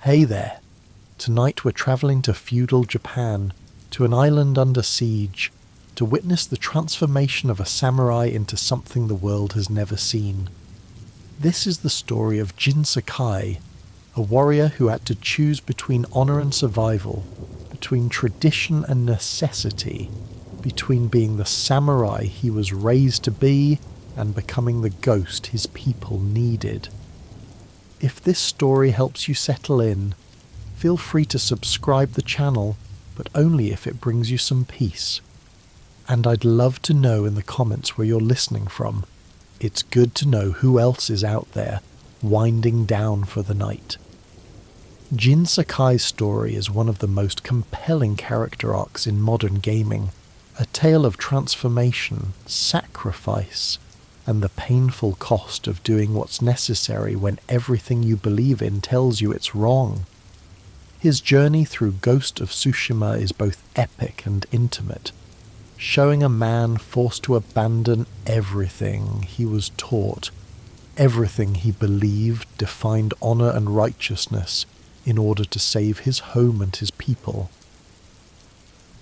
Hey there. Tonight we're travelling to feudal Japan, to an island under siege, to witness the transformation of a samurai into something the world has never seen. This is the story of Jin Sakai, a warrior who had to choose between honour and survival, between tradition and necessity, between being the samurai he was raised to be and becoming the ghost his people needed. If this story helps you settle in, feel free to subscribe the channel, but only if it brings you some peace. And I'd love to know in the comments where you're listening from. It's good to know who else is out there, winding down for the night. Jin Sakai's story is one of the most compelling character arcs in modern gaming, a tale of transformation, sacrifice, and the painful cost of doing what's necessary when everything you believe in tells you it's wrong. His journey through Ghost of Tsushima is both epic and intimate, showing a man forced to abandon everything he was taught, everything he believed defined honour and righteousness in order to save his home and his people.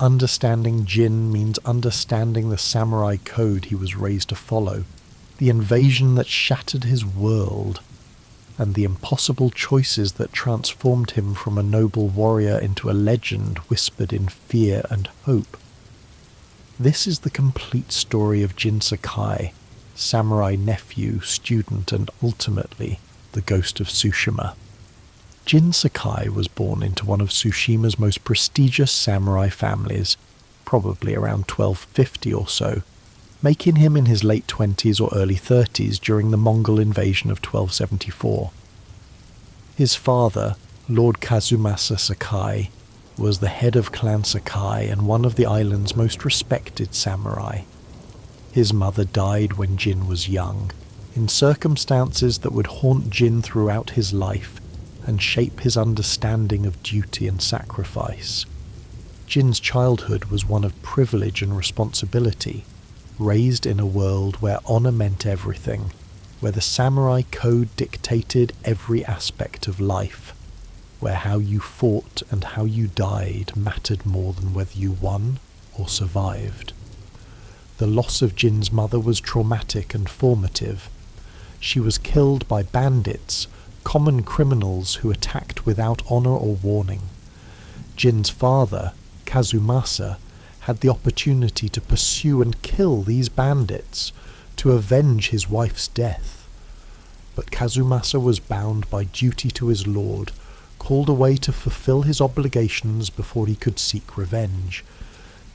Understanding Jin means understanding the samurai code he was raised to follow, the invasion that shattered his world, and the impossible choices that transformed him from a noble warrior into a legend whispered in fear and hope. This is the complete story of Jin Sakai, samurai nephew, student, and ultimately the Ghost of Tsushima. Jin Sakai was born into one of Tsushima's most prestigious samurai families, probably around 1250 or so, making him in his late 20s or early 30s during the Mongol invasion of 1274. His father, Lord Kazumasa Sakai, was the head of Clan Sakai and one of the island's most respected samurai. His mother died when Jin was young, in circumstances that would haunt Jin throughout his life and shape his understanding of duty and sacrifice. Jin's childhood was one of privilege and responsibility, raised in a world where honour meant everything, where the samurai code dictated every aspect of life, where how you fought and how you died mattered more than whether you won or survived. The loss of Jin's mother was traumatic and formative. She was killed by bandits, common criminals who attacked without honour or warning. Jin's father, Kazumasa, had the opportunity to pursue and kill these bandits, to avenge his wife's death. But Kazumasa was bound by duty to his lord, called away to fulfill his obligations before he could seek revenge.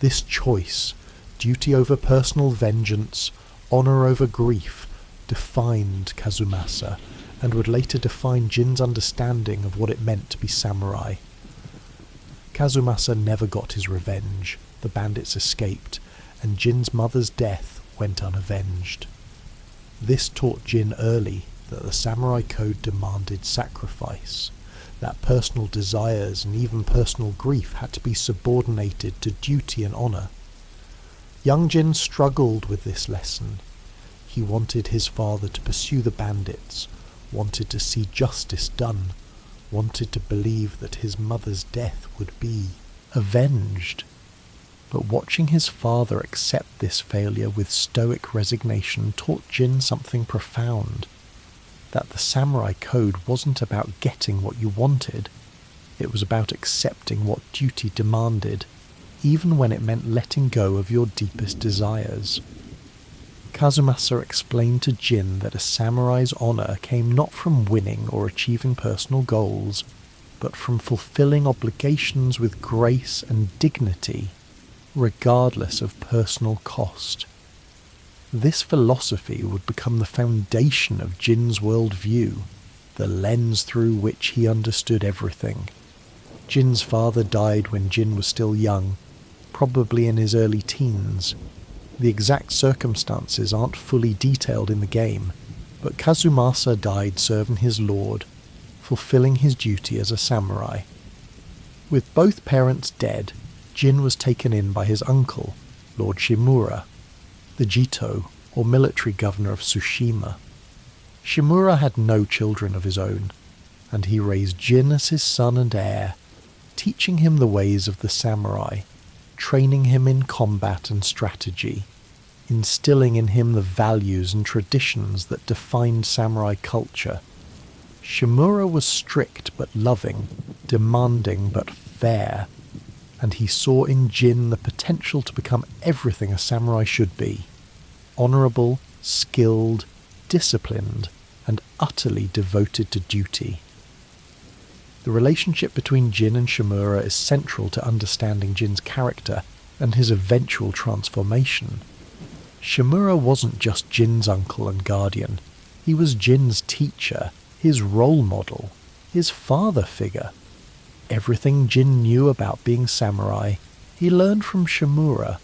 This choice, duty over personal vengeance, honour over grief, defined Kazumasa, and would later define Jin's understanding of what it meant to be samurai. Kazumasa never got his revenge. The bandits escaped, and Jin's mother's death went unavenged. This taught Jin early that the samurai code demanded sacrifice, that personal desires and even personal grief had to be subordinated to duty and honour. Young Jin struggled with this lesson. He wanted his father to pursue the bandits, wanted to see justice done, wanted to believe that his mother's death would be avenged. But watching his father accept this failure with stoic resignation taught Jin something profound. That the samurai code wasn't about getting what you wanted. It was about accepting what duty demanded, even when it meant letting go of your deepest desires. Kazumasa explained to Jin that a samurai's honour came not from winning or achieving personal goals, but from fulfilling obligations with grace and dignity, regardless of personal cost. This philosophy would become the foundation of Jin's worldview, the lens through which he understood everything. Jin's father died when Jin was still young, probably in his early teens. The exact circumstances aren't fully detailed in the game, but Kazumasa died serving his lord, fulfilling his duty as a samurai. With both parents dead, Jin was taken in by his uncle, Lord Shimura, the Jito, or military governor of Tsushima. Shimura had no children of his own. and he raised Jin as his son and heir, teaching him the ways of the samurai, training him in combat and strategy, instilling in him the values and traditions that defined samurai culture. Shimura was strict but loving, demanding but fair, and he saw in Jin the potential to become everything a samurai should be: honourable, skilled, disciplined, and utterly devoted to duty. The relationship between Jin and Shimura is central to understanding Jin's character and his eventual transformation. Shimura wasn't just Jin's uncle and guardian, he was Jin's teacher, his role model, his father figure. Everything Jin knew about being samurai, he learned from Shimura.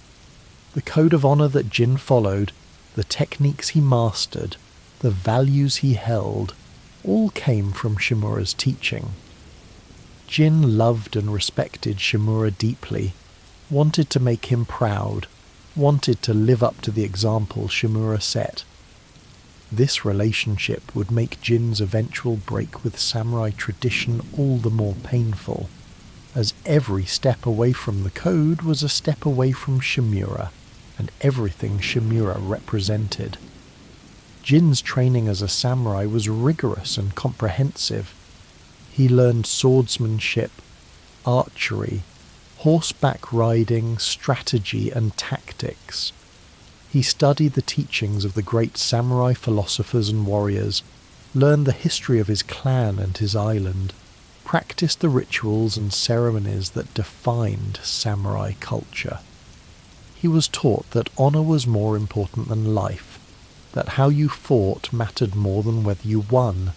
The code of honour that Jin followed, the techniques he mastered, the values he held, all came from Shimura's teaching. Jin loved and respected Shimura deeply, wanted to make him proud, wanted to live up to the example Shimura set. This relationship would make Jin's eventual break with samurai tradition all the more painful, as every step away from the code was a step away from Shimura, and everything Shimura represented. Jin's training as a samurai was rigorous and comprehensive. He learned swordsmanship, archery, horseback riding, strategy, and tactics. He studied the teachings of the great samurai philosophers and warriors, learned the history of his clan and his island, practiced the rituals and ceremonies that defined samurai culture. He was taught that honour was more important than life, that how you fought mattered more than whether you won,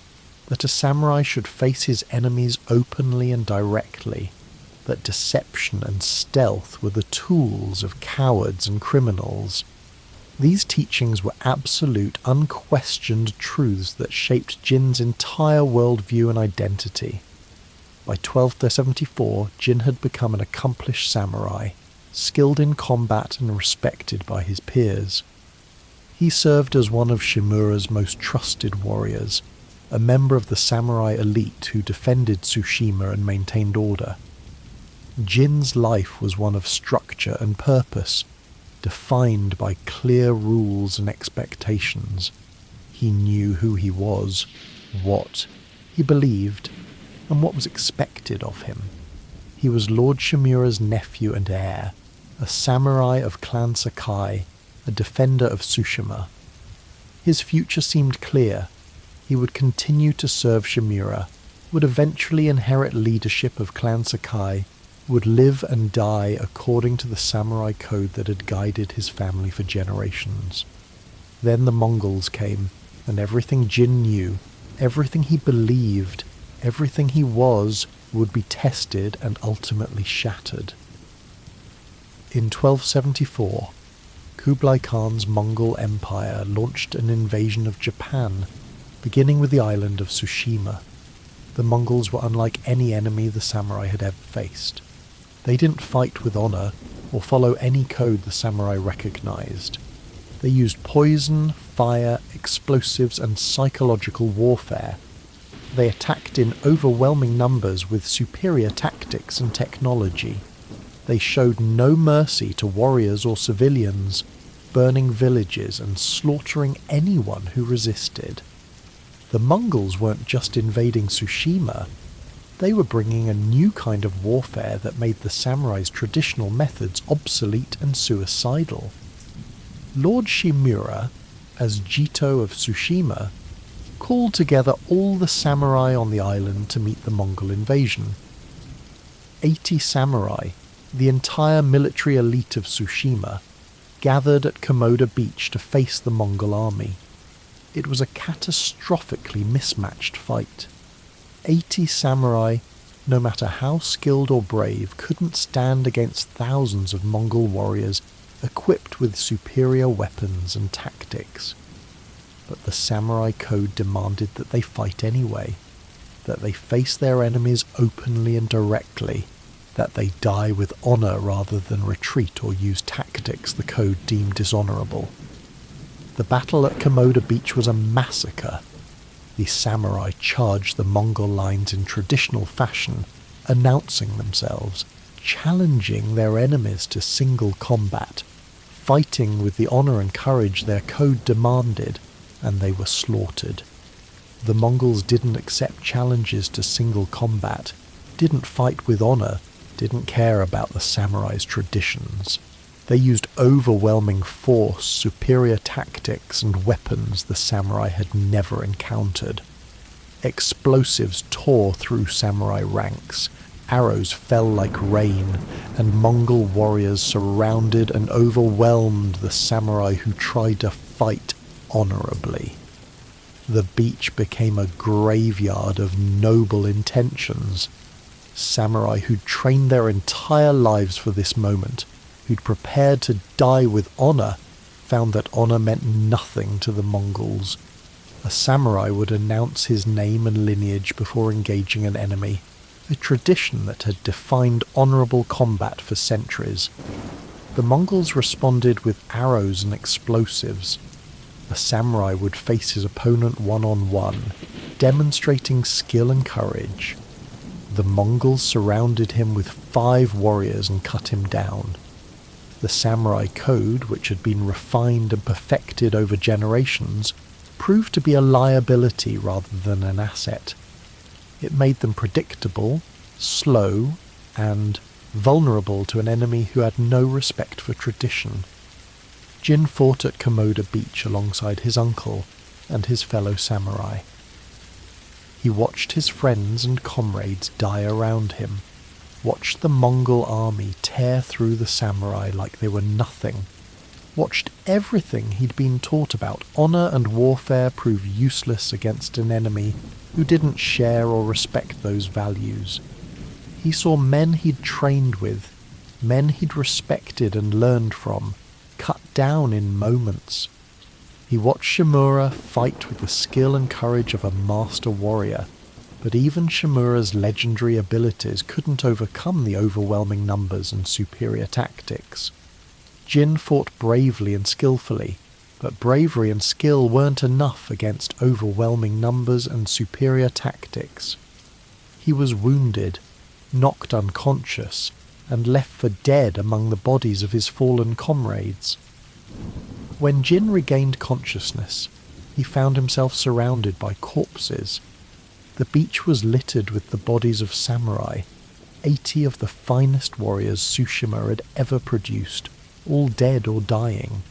that a samurai should face his enemies openly and directly, that deception and stealth were the tools of cowards and criminals. These teachings were absolute, unquestioned truths that shaped Jin's entire worldview and identity. By 1274, Jin had become an accomplished samurai, skilled in combat and respected by his peers. He served as one of Shimura's most trusted warriors, a member of the samurai elite who defended Tsushima and maintained order. Jin's life was one of structure and purpose, defined by clear rules and expectations. He knew who he was, what he believed, and what was expected of him. He was Lord Shimura's nephew and heir, a samurai of Clan Sakai, a defender of Tsushima. His future seemed clear. He would continue to serve Shimura, would eventually inherit leadership of Clan Sakai, would live and die according to the samurai code that had guided his family for generations. Then the Mongols came, and everything Jin knew, everything he believed, everything he was, would be tested and ultimately shattered. In 1274, Kublai Khan's Mongol Empire launched an invasion of Japan, beginning with the island of Tsushima. The Mongols were unlike any enemy the samurai had ever faced. They didn't fight with honour or follow any code the samurai recognized. They used poison, fire, explosives, and psychological warfare. They attacked in overwhelming numbers with superior tactics and technology. They showed no mercy to warriors or civilians, burning villages and slaughtering anyone who resisted. The Mongols weren't just invading Tsushima, they were bringing a new kind of warfare that made the samurai's traditional methods obsolete and suicidal. Lord Shimura, as Jito of Tsushima, called together all the samurai on the island to meet the Mongol invasion. 80 samurai, the entire military elite of Tsushima, gathered at Komoda Beach to face the Mongol army. It was a catastrophically mismatched fight. 80 samurai, no matter how skilled or brave, couldn't stand against thousands of Mongol warriors equipped with superior weapons and tactics. But the samurai code demanded that they fight anyway, that they face their enemies openly and directly, that they die with honour rather than retreat or use tactics the code deemed dishonourable. The battle at Komoda Beach was a massacre. The samurai charged the Mongol lines in traditional fashion, announcing themselves, challenging their enemies to single combat, fighting with the honour and courage their code demanded, and they were slaughtered. The Mongols didn't accept challenges to single combat, didn't fight with honour, didn't care about the samurai's traditions. They used overwhelming force, superior tactics, and weapons the samurai had never encountered. Explosives tore through samurai ranks, arrows fell like rain, and Mongol warriors surrounded and overwhelmed the samurai who tried to fight honourably. The beach became a graveyard of noble intentions. Samurai who'd trained their entire lives for this moment, who'd prepared to die with honour, found that honour meant nothing to the Mongols. A samurai would announce his name and lineage before engaging an enemy, a tradition that had defined honourable combat for centuries. The Mongols responded with arrows and explosives. A samurai would face his opponent one-on-one, demonstrating skill and courage. The Mongols surrounded him with 5 warriors and cut him down. The samurai code, which had been refined and perfected over generations, proved to be a liability rather than an asset. It made them predictable, slow, and vulnerable to an enemy who had no respect for tradition. Jin fought at Komoda Beach alongside his uncle and his fellow samurai. He watched his friends and comrades die around him, watched the Mongol army tear through the samurai like they were nothing, watched everything he'd been taught about honour and warfare prove useless against an enemy who didn't share or respect those values. He saw men he'd trained with, men he'd respected and learned from, cut down in moments. He watched Shimura fight with the skill and courage of a master warrior, but even Shimura's legendary abilities couldn't overcome the overwhelming numbers and superior tactics. Jin fought bravely and skillfully, but bravery and skill weren't enough against overwhelming numbers and superior tactics. He was wounded, knocked unconscious, and left for dead among the bodies of his fallen comrades. When Jin regained consciousness, he found himself surrounded by corpses. The beach was littered with the bodies of samurai, 80 of the finest warriors Tsushima had ever produced, all dead or dying.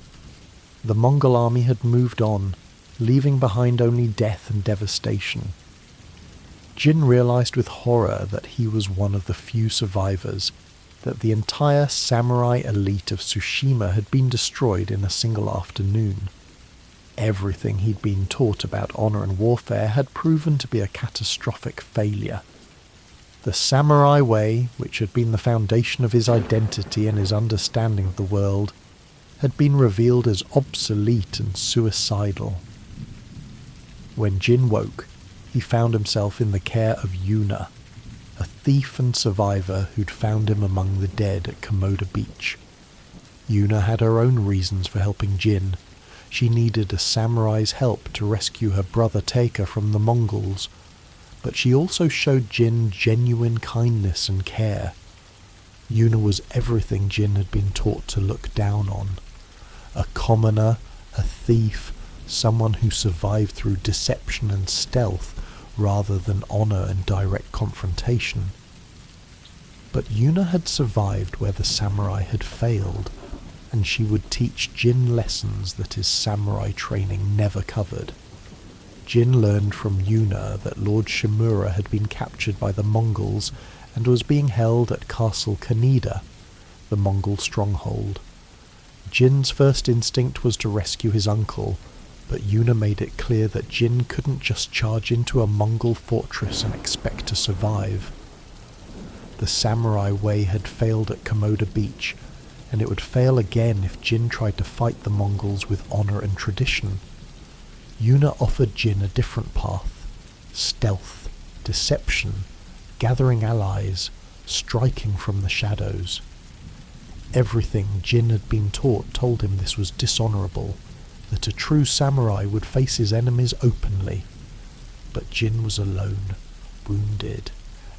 The Mongol army had moved on, leaving behind only death and devastation. Jin realized with horror that he was one of the few survivors, that the entire samurai elite of Tsushima had been destroyed in a single afternoon. Everything he'd been taught about honour and warfare had proven to be a catastrophic failure. The samurai way, which had been the foundation of his identity and his understanding of the world, had been revealed as obsolete and suicidal. When Jin woke, he found himself in the care of Yuna, a thief and survivor who'd found him among the dead at Komoda Beach. Yuna had her own reasons for helping Jin. She needed a samurai's help to rescue her brother Taker from the Mongols, but she also showed Jin genuine kindness and care. Yuna was everything Jin had been taught to look down on. A commoner, a thief, someone who survived through deception and stealth rather than honour and direct confrontation. But Yuna had survived where the samurai had failed, and she would teach Jin lessons that his samurai training never covered. Jin learned from Yuna that Lord Shimura had been captured by the Mongols and was being held at Castle Kaneda, the Mongol stronghold. Jin's first instinct was to rescue his uncle, but Yuna made it clear that Jin couldn't just charge into a Mongol fortress and expect to survive. The samurai way had failed at Komoda Beach, and it would fail again if Jin tried to fight the Mongols with honour and tradition. Yuna offered Jin a different path: stealth, deception, gathering allies, striking from the shadows. Everything Jin had been taught told him this was dishonourable, that a true samurai would face his enemies openly. But Jin was alone, wounded,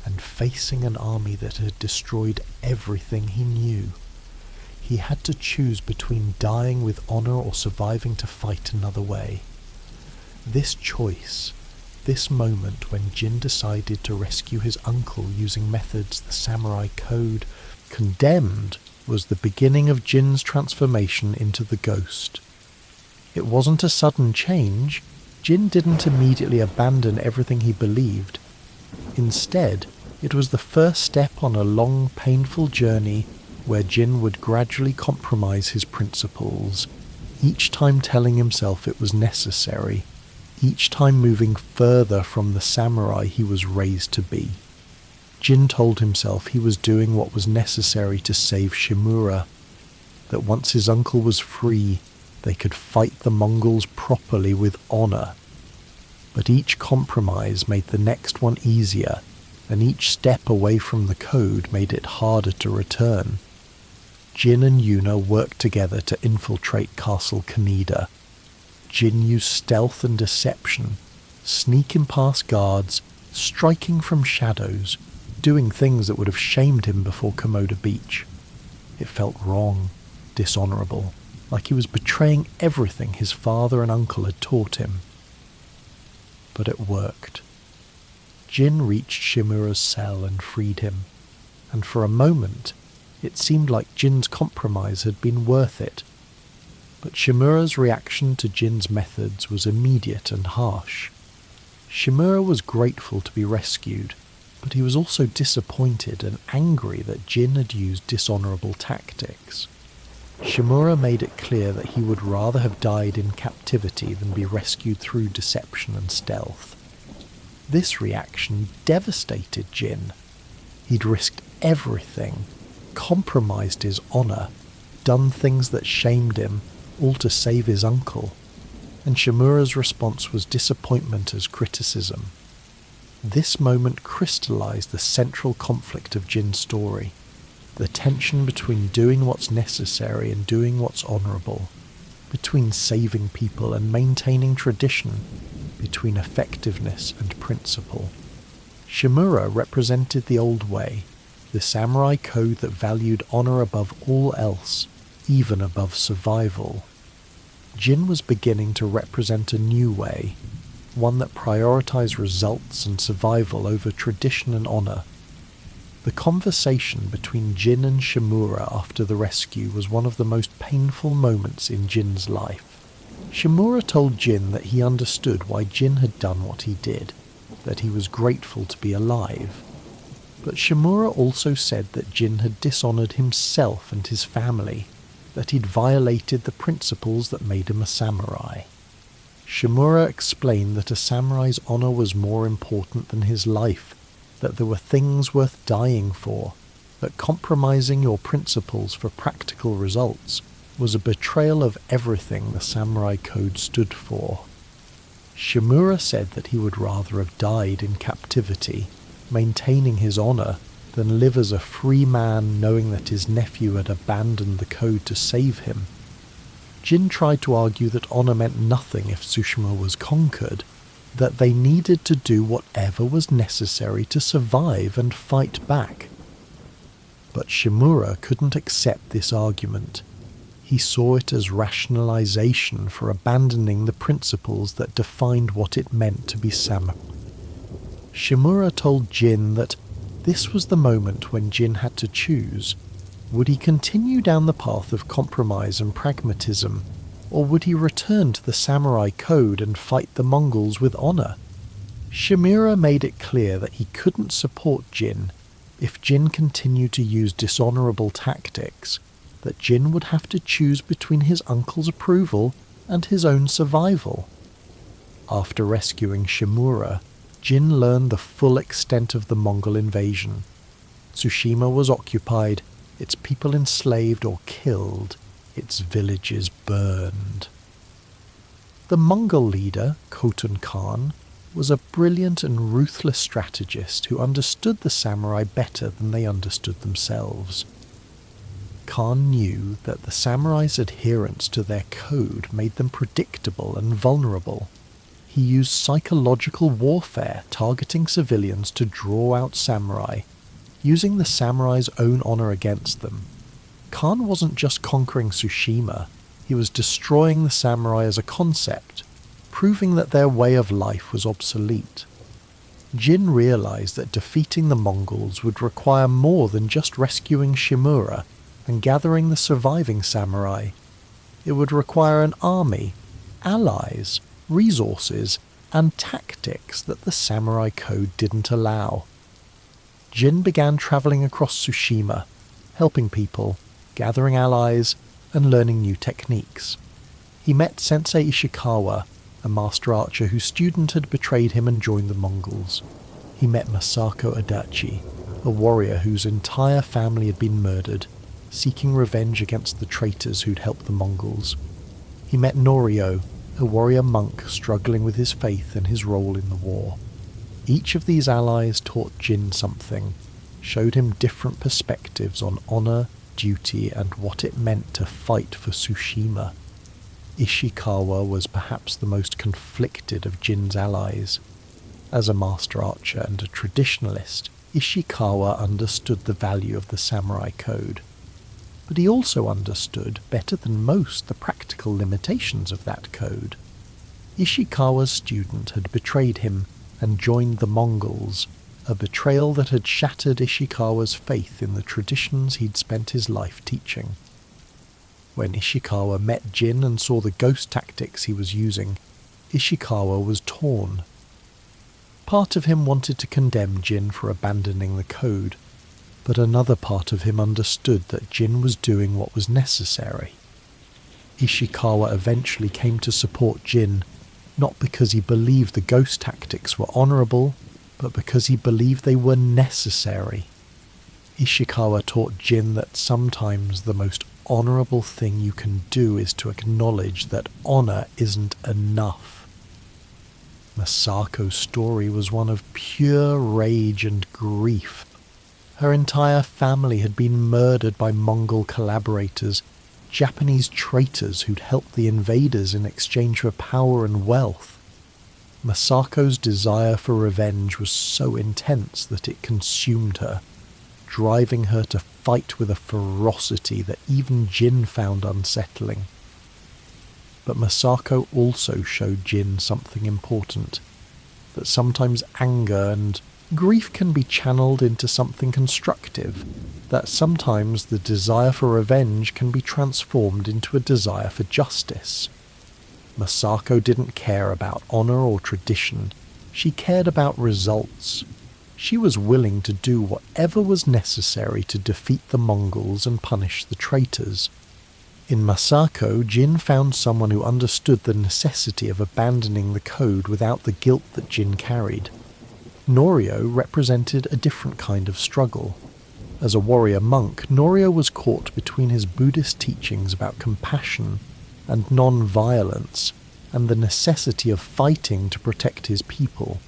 and facing an army that had destroyed everything he knew. He had to choose between dying with honor or surviving to fight another way. This choice, this moment when Jin decided to rescue his uncle using methods the samurai code condemned, was the beginning of Jin's transformation into the ghost. It wasn't a sudden change. Jin didn't immediately abandon everything he believed. Instead, it was the first step on a long, painful journey where Jin would gradually compromise his principles, each time telling himself it was necessary, each time moving further from the samurai he was raised to be. Jin told himself he was doing what was necessary to save Shimura, that once his uncle was free, they could fight the Mongols properly with honor. But each compromise made the next one easier, and each step away from the code made it harder to return. Jin and Yuna worked together to infiltrate Castle Kaneda. Jin used stealth and deception, sneaking past guards, striking from shadows, doing things that would have shamed him before Komoda Beach. It felt wrong, dishonorable, like he was betraying everything his father and uncle had taught him. But it worked. Jin reached Shimura's cell and freed him, and for a moment it seemed like Jin's compromise had been worth it. But Shimura's reaction to Jin's methods was immediate and harsh. Shimura was grateful to be rescued, but he was also disappointed and angry that Jin had used dishonorable tactics. Shimura made it clear that he would rather have died in captivity than be rescued through deception and stealth. This reaction devastated Jin. He'd risked everything, compromised his honor, done things that shamed him, all to save his uncle, and Shimura's response was disappointment as criticism. This moment crystallized the central conflict of Jin's story, the tension between doing what's necessary and doing what's honorable, between saving people and maintaining tradition, between effectiveness and principle. Shimura represented the old way, the samurai code that valued honor above all else, even above survival. Jin was beginning to represent a new way, one that prioritized results and survival over tradition and honor. The conversation between Jin and Shimura after the rescue was one of the most painful moments in Jin's life. Shimura told Jin that he understood why Jin had done what he did, that he was grateful to be alive. But Shimura also said that Jin had dishonored himself and his family, that he'd violated the principles that made him a samurai. Shimura explained that a samurai's honor was more important than his life, that there were things worth dying for, that compromising your principles for practical results was a betrayal of everything the samurai code stood for. Shimura said that he would rather have died in captivity, maintaining his honor, than live as a free man knowing that his nephew had abandoned the code to save him. Jin tried to argue that honor meant nothing if Tsushima was conquered, that they needed to do whatever was necessary to survive and fight back. But Shimura couldn't accept this argument. He saw it as rationalization for abandoning the principles that defined what it meant to be samurai. Shimura told Jin that this was the moment when Jin had to choose. Would he continue down the path of compromise and pragmatism, or would he return to the samurai code and fight the Mongols with honor? Shimura made it clear that he couldn't support Jin if Jin continued to use dishonorable tactics, that Jin would have to choose between his uncle's approval and his own survival. After rescuing Shimura, Jin learned the full extent of the Mongol invasion. Tsushima was occupied, its people enslaved or killed, its villages burned. The Mongol leader, Khotun Khan, was a brilliant and ruthless strategist who understood the samurai better than they understood themselves. Khan knew that the samurai's adherence to their code made them predictable and vulnerable. he used psychological warfare targeting civilians to draw out samurai, using the samurai's own honor against them. Khan wasn't just conquering Tsushima, he was destroying the samurai as a concept, proving that their way of life was obsolete. Jin realized that defeating the Mongols would require more than just rescuing Shimura and gathering the surviving samurai. It would require an army, allies, resources, and tactics that the samurai code didn't allow. Jin began travelling across Tsushima, helping people, gathering allies, and learning new techniques. He met Sensei Ishikawa, a master archer whose student had betrayed him and joined the Mongols. He met Masako Adachi, a warrior whose entire family had been murdered, seeking revenge against the traitors who'd helped the Mongols. He met Norio, a warrior monk struggling with his faith and his role in the war. Each of these allies taught Jin something, showed him different perspectives on honor, duty, and what it meant to fight for Tsushima. Ishikawa was perhaps the most conflicted of Jin's allies. As a master archer and a traditionalist, Ishikawa understood the value of the samurai code. But he also understood, better than most, the practical limitations of that code. Ishikawa's student had betrayed him and joined the Mongols, a betrayal that had shattered Ishikawa's faith in the traditions he'd spent his life teaching. When Ishikawa met Jin and saw the ghost tactics he was using, Ishikawa was torn. Part of him wanted to condemn Jin for abandoning the code, but another part of him understood that Jin was doing what was necessary. Ishikawa eventually came to support Jin, not because he believed the ghost tactics were honourable, but because he believed they were necessary. Ishikawa taught Jin that sometimes the most honourable thing you can do is to acknowledge that honour isn't enough. Masako's story was one of pure rage and grief. Her entire family had been murdered by Mongol collaborators, Japanese traitors who'd helped the invaders in exchange for power and wealth. Masako's desire for revenge was so intense that it consumed her, driving her to fight with a ferocity that even Jin found unsettling. But Masako also showed Jin something important, that sometimes anger and grief can be channeled into something constructive, that sometimes the desire for revenge can be transformed into a desire for justice. Masako didn't care about honor or tradition, she cared about results. She was willing to do whatever was necessary to defeat the Mongols and punish the traitors. In Masako, Jin found someone who understood the necessity of abandoning the code without the guilt that Jin carried. Norio represented a different kind of struggle. As a warrior monk, Norio was caught between his Buddhist teachings about compassion and non-violence, and the necessity of fighting to protect his people.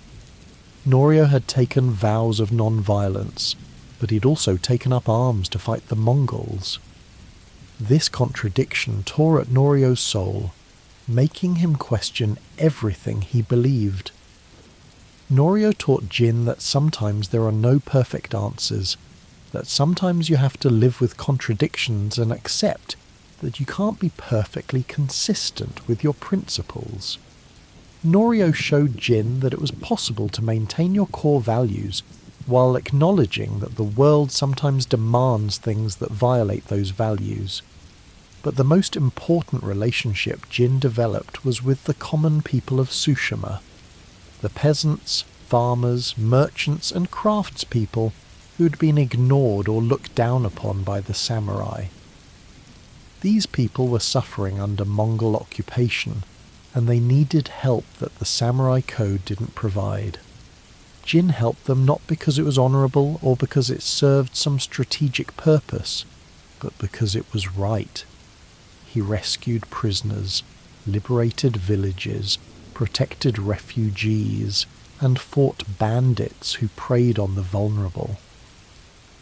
Norio had taken vows of non-violence, but he'd also taken up arms to fight the Mongols. This contradiction tore at Norio's soul, making him question everything he believed. Norio taught Jin that sometimes there are no perfect answers, that sometimes you have to live with contradictions and accept that you can't be perfectly consistent with your principles. Norio showed Jin that it was possible to maintain your core values while acknowledging that the world sometimes demands things that violate those values. But the most important relationship Jin developed was with the common people of Tsushima, the peasants, farmers, merchants and craftspeople who had been ignored or looked down upon by the samurai. These people were suffering under Mongol occupation, and they needed help that the samurai code didn't provide. Jin helped them not because it was honourable or because it served some strategic purpose, but because it was right. He rescued prisoners, liberated villages, protected refugees, and fought bandits who preyed on the vulnerable.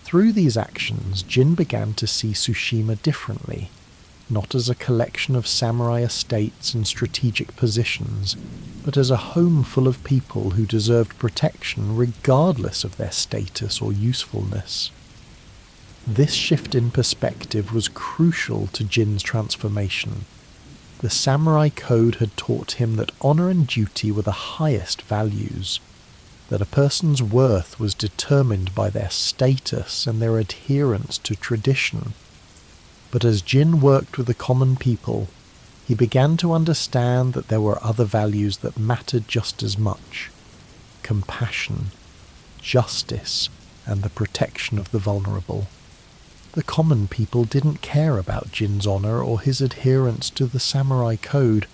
Through these actions, Jin began to see Tsushima differently. not as a collection of samurai estates and strategic positions, but as a home full of people who deserved protection regardless of their status or usefulness. This shift in perspective was crucial to Jin's transformation. The samurai code had taught him that honor and duty were the highest values, that a person's worth was determined by their status and their adherence to tradition. But as Jin worked with the common people, he began to understand that there were other values that mattered just as much: compassion, justice, and the protection of the vulnerable. The common people didn't care about Jin's honor or his adherence to the samurai code.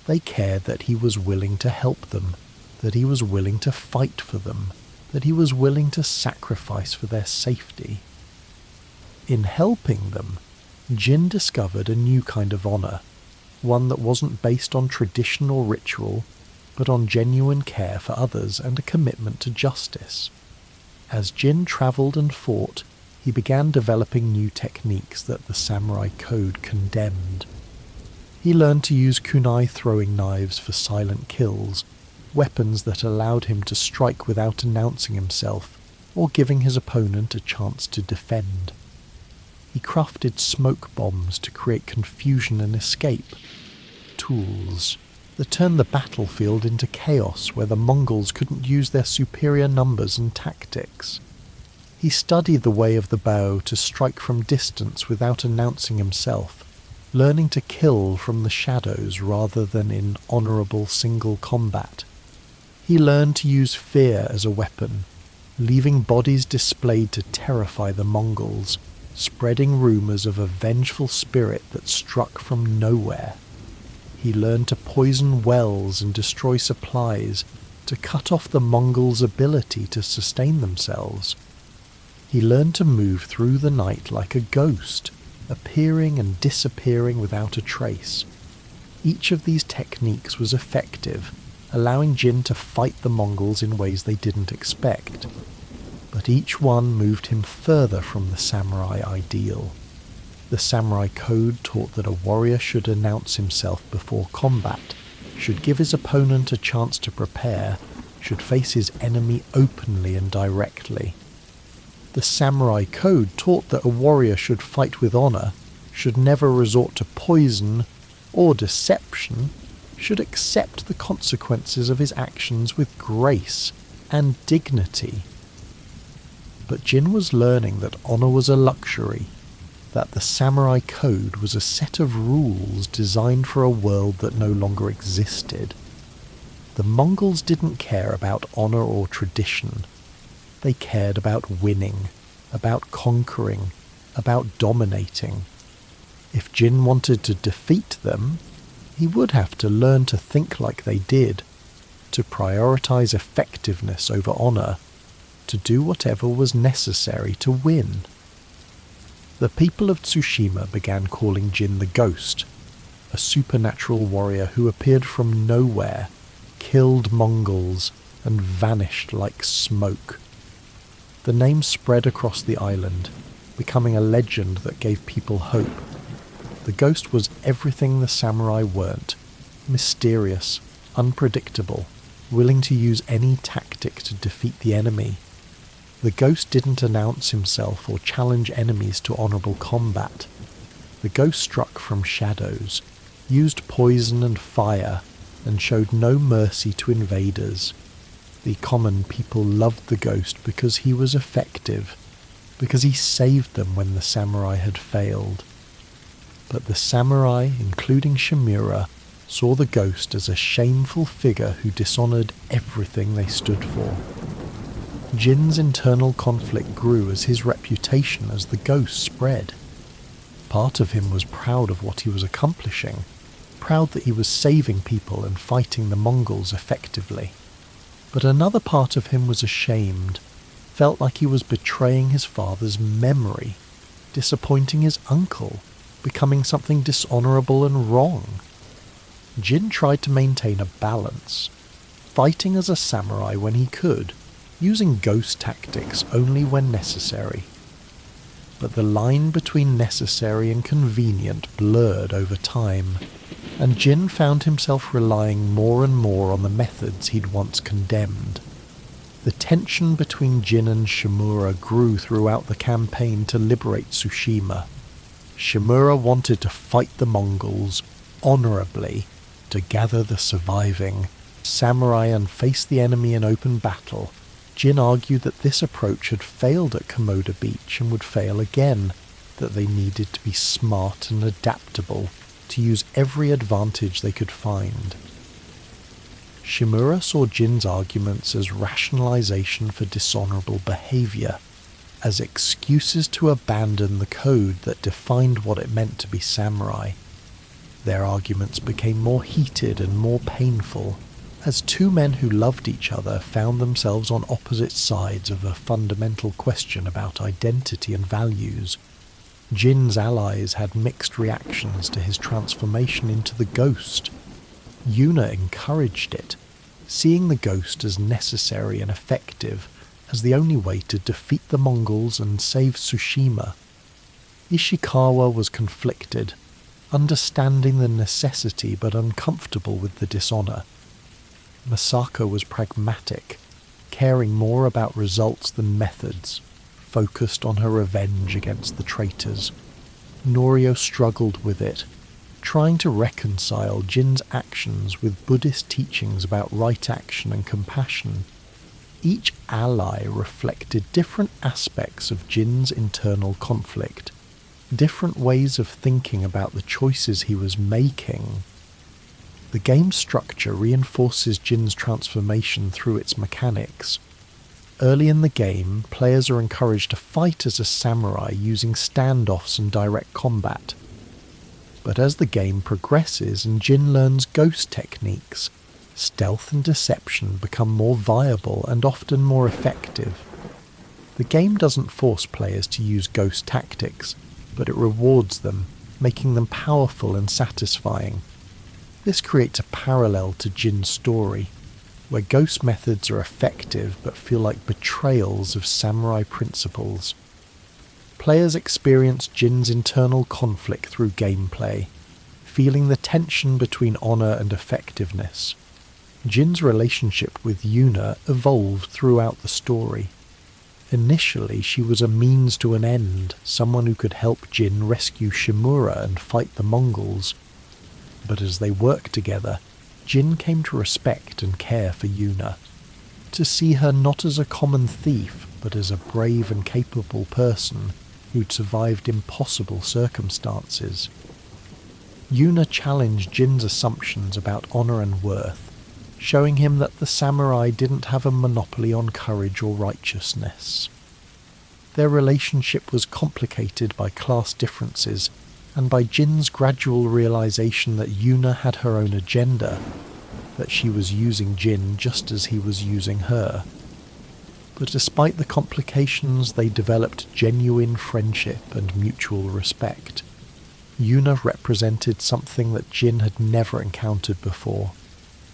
They cared that he was willing to help them, that he was willing to fight for them, that he was willing to sacrifice for their safety. In helping them, Jin discovered a new kind of honor, one that wasn't based on tradition or ritual, but on genuine care for others and a commitment to justice. As Jin traveled and fought, he began developing new techniques that the samurai code condemned. He learned to use kunai throwing knives for silent kills, weapons that allowed him to strike without announcing himself or giving his opponent a chance to defend. He crafted smoke bombs to create confusion and escape, tools that turned the battlefield into chaos where the Mongols couldn't use their superior numbers and tactics. He studied the way of the bow to strike from distance without announcing himself, learning to kill from the shadows rather than in honourable single combat. He learned to use fear as a weapon, leaving bodies displayed to terrify the Mongols, spreading rumours of a vengeful spirit that struck from nowhere. He learned to poison wells and destroy supplies, to cut off the Mongols' ability to sustain themselves. He learned to move through the night like a ghost, appearing and disappearing without a trace. Each of these techniques was effective, allowing Jin to fight the Mongols in ways they didn't expect. But each one moved him further from the samurai ideal. The samurai code taught that a warrior should announce himself before combat, should give his opponent a chance to prepare, should face his enemy openly and directly. The samurai code taught that a warrior should fight with honor, should never resort to poison or deception, should accept the consequences of his actions with grace and dignity. But Jin was learning that honor was a luxury, that the samurai code was a set of rules designed for a world that no longer existed. The Mongols didn't care about honor or tradition. They cared about winning, about conquering, about dominating. If Jin wanted to defeat them, he would have to learn to think like they did, to prioritize effectiveness over honor, to do whatever was necessary to win. The people of Tsushima began calling Jin the Ghost, a supernatural warrior who appeared from nowhere, killed Mongols, and vanished like smoke. The name spread across the island, becoming a legend that gave people hope. The ghost was everything the samurai weren't: mysterious, unpredictable, willing to use any tactic to defeat the enemy. The ghost didn't announce himself or challenge enemies to honourable combat. The ghost struck from shadows, used poison and fire, and showed no mercy to invaders. The common people loved the ghost because he was effective, because he saved them when the samurai had failed. But the samurai, including Shimura, saw the ghost as a shameful figure who dishonoured everything they stood for. Jin's internal conflict grew as his reputation as the ghost spread. Part of him was proud of what he was accomplishing, proud that he was saving people and fighting the Mongols effectively. But another part of him was ashamed, felt like he was betraying his father's memory, disappointing his uncle, becoming something dishonourable and wrong. Jin tried to maintain a balance, fighting as a samurai when he could, using ghost tactics only when necessary. but the line between necessary and convenient blurred over time, and Jin found himself relying more and more on the methods he'd once condemned. The tension between Jin and Shimura grew throughout the campaign to liberate Tsushima. Shimura wanted to fight the Mongols honourably, to gather the surviving samurai and face the enemy in open battle. Jin argued that this approach had failed at Komoda Beach and would fail again, that they needed to be smart and adaptable, to use every advantage they could find. Shimura saw Jin's arguments as rationalization for dishonorable behavior, as excuses to abandon the code that defined what it meant to be samurai. Their arguments became more heated and more painful, as two men who loved each other found themselves on opposite sides of a fundamental question about identity and values. Jin's allies had mixed reactions to his transformation into the ghost. Yuna encouraged it, seeing the ghost as necessary and effective, as the only way to defeat the Mongols and save Tsushima. Ishikawa was conflicted, understanding the necessity but uncomfortable with the dishonour. Masako was pragmatic, caring more about results than methods, focused on her revenge against the traitors. Norio struggled with it, trying to reconcile Jin's actions with Buddhist teachings about right action and compassion. Each ally reflected different aspects of Jin's internal conflict, different ways of thinking about the choices he was making. The game's structure reinforces Jin's transformation through its mechanics. Early in the game, players are encouraged to fight as a samurai using standoffs and direct combat. But as the game progresses and Jin learns ghost techniques, stealth and deception become more viable and often more effective. The game doesn't force players to use ghost tactics, but it rewards them, making them powerful and satisfying. This creates a parallel to Jin's story, where ghost methods are effective but feel like betrayals of samurai principles. Players experience Jin's internal conflict through gameplay, feeling the tension between honour and effectiveness. Jin's relationship with Yuna evolved throughout the story. Initially, she was a means to an end, someone who could help Jin rescue Shimura and fight the Mongols. But as they worked together, Jin came to respect and care for Yuna, to see her not as a common thief, but as a brave and capable person who'd survived impossible circumstances. Yuna challenged Jin's assumptions about honour and worth, showing him that the samurai didn't have a monopoly on courage or righteousness. Their relationship was complicated by class differences and by Jin's gradual realization that Yuna had her own agenda, that she was using Jin just as he was using her. But despite the complications, they developed genuine friendship and mutual respect. Yuna represented something that Jin had never encountered before.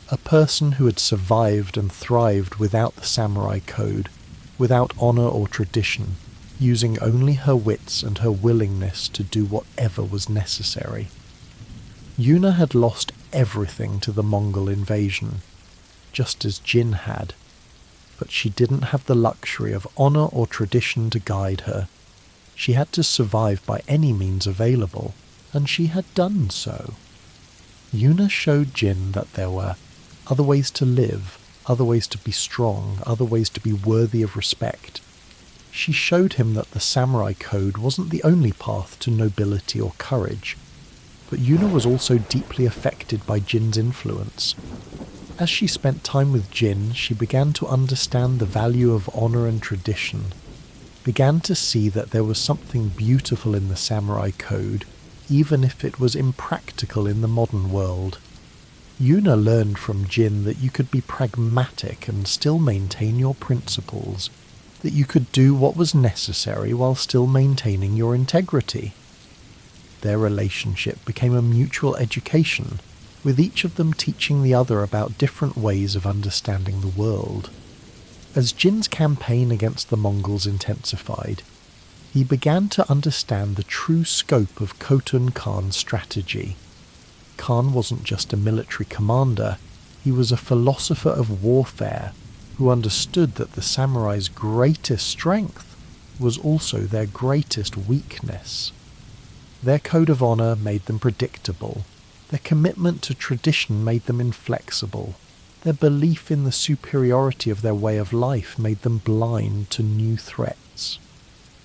A person who had survived and thrived without the samurai code, without honour or tradition, using only her wits and her willingness to do whatever was necessary. Yuna had lost everything to the Mongol invasion, just as Jin had, but she didn't have the luxury of honour or tradition to guide her. She had to survive by any means available, and she had done so. Yuna showed Jin that there were other ways to live, other ways to be strong, other ways to be worthy of respect. She showed him that the samurai code wasn't the only path to nobility or courage, but Yuna was also deeply affected by Jin's influence. As she spent time with Jin, she began to understand the value of honour and tradition, began to see that there was something beautiful in the samurai code, even if it was impractical in the modern world. Yuna learned from Jin that you could be pragmatic and still maintain your principles, that you could do what was necessary while still maintaining your integrity. Their relationship became a mutual education, with each of them teaching the other about different ways of understanding the world. As Jin's campaign against the Mongols intensified, he began to understand the true scope of Khotun Khan's strategy. Khan wasn't just a military commander, he was a philosopher of warfare who understood that the samurai's greatest strength was also their greatest weakness. Their code of honor made them predictable, their commitment to tradition made them inflexible, their belief in the superiority of their way of life made them blind to new threats.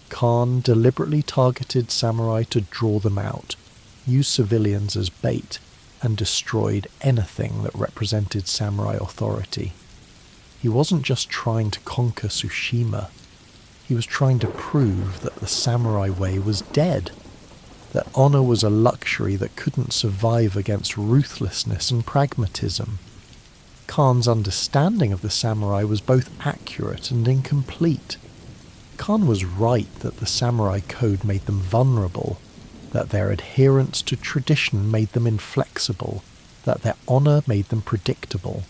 Khan deliberately targeted samurai to draw them out, used civilians as bait, and destroyed anything that represented samurai authority. He wasn't just trying to conquer Tsushima, he was trying to prove that the samurai way was dead, that honor was a luxury that couldn't survive against ruthlessness and pragmatism. Khan's understanding of the samurai was both accurate and incomplete. Khan was right that the samurai code made them vulnerable, that their adherence to tradition made them inflexible, that their honor made them predictable.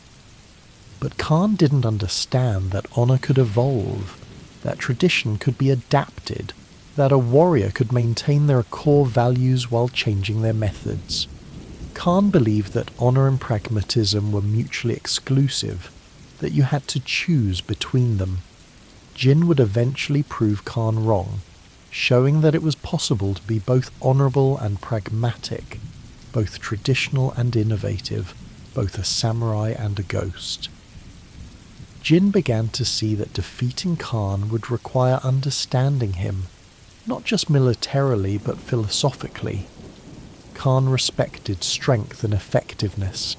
But Khan didn't understand that honor could evolve, that tradition could be adapted, that a warrior could maintain their core values while changing their methods. Khan believed that honor and pragmatism were mutually exclusive, that you had to choose between them. Jin would eventually prove Khan wrong, showing that it was possible to be both honorable and pragmatic, both traditional and innovative, both a samurai and a ghost. Jin began to see that defeating Khan would require understanding him, not just militarily but philosophically. Khan respected strength and effectiveness,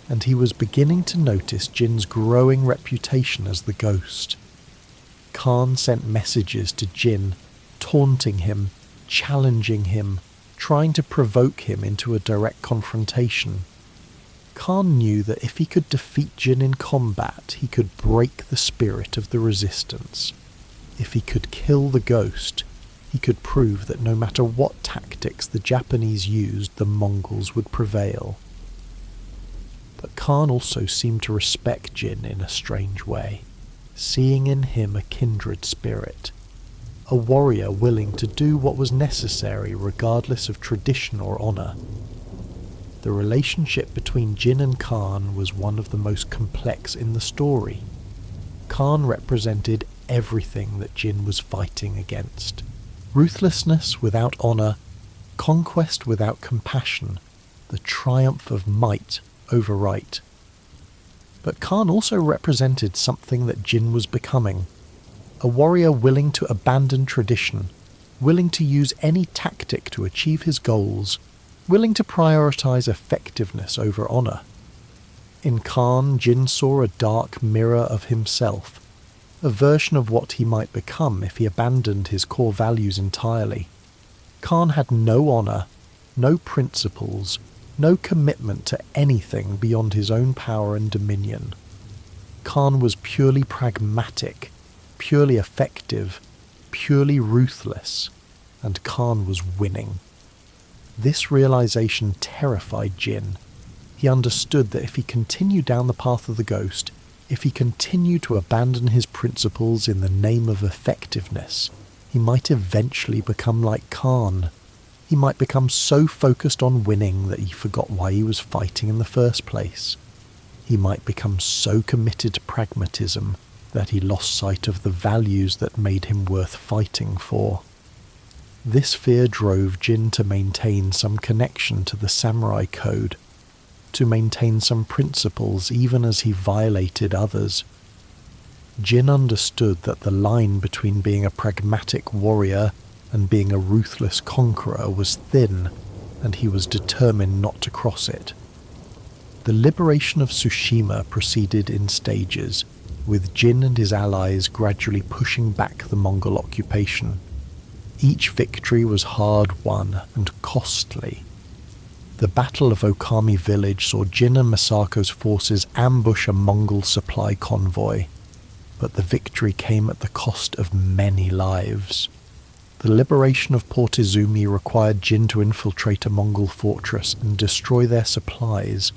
and he was beginning to notice Jin's growing reputation as the ghost. Khan sent messages to Jin, taunting him, challenging him, trying to provoke him into a direct confrontation. Khan knew that if he could defeat Jin in combat, he could break the spirit of the resistance. If he could kill the ghost, he could prove that no matter what tactics the Japanese used, the Mongols would prevail. But Khan also seemed to respect Jin in a strange way, seeing in him a kindred spirit, a warrior willing to do what was necessary regardless of tradition or honor. The relationship between Jin and Khan was one of the most complex in the story. Khan represented everything that Jin was fighting against. Ruthlessness without honor, conquest without compassion, the triumph of might over right. But Khan also represented something that Jin was becoming, a warrior willing to abandon tradition, willing to use any tactic to achieve his goals, willing to prioritize effectiveness over honor. In Khan, Jin saw a dark mirror of himself, a version of what he might become if he abandoned his core values entirely. Khan had no honor, no principles, no commitment to anything beyond his own power and dominion. Khan was purely pragmatic, purely effective, purely ruthless, and Khan was winning. This realization terrified Jin. He understood that if he continued down the path of the ghost, if he continued to abandon his principles in the name of effectiveness, he might eventually become like Khan. He might become so focused on winning that he forgot why he was fighting in the first place. He might become so committed to pragmatism that he lost sight of the values that made him worth fighting for. This fear drove Jin to maintain some connection to the samurai code, to maintain some principles even as he violated others. Jin understood that the line between being a pragmatic warrior and being a ruthless conqueror was thin, and he was determined not to cross it. The liberation of Tsushima proceeded in stages, with Jin and his allies gradually pushing back the Mongol occupation. Each victory was hard won and costly. The Battle of Okami village saw Jin and Masako's forces ambush a Mongol supply convoy, but the victory came at the cost of many lives. The liberation of Port Izumi required Jin to infiltrate a Mongol fortress and destroy their supplies,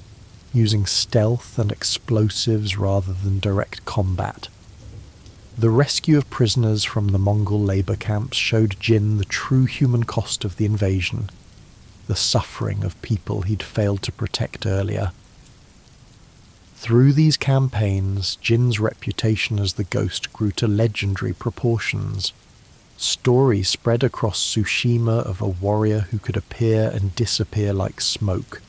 using stealth and explosives rather than direct combat. The rescue of prisoners from the Mongol labour camps showed Jin the true human cost of the invasion, the suffering of people he'd failed to protect earlier. Through these campaigns, Jin's reputation as the ghost grew to legendary proportions. Stories spread across Tsushima of a warrior who could appear and disappear like smoke,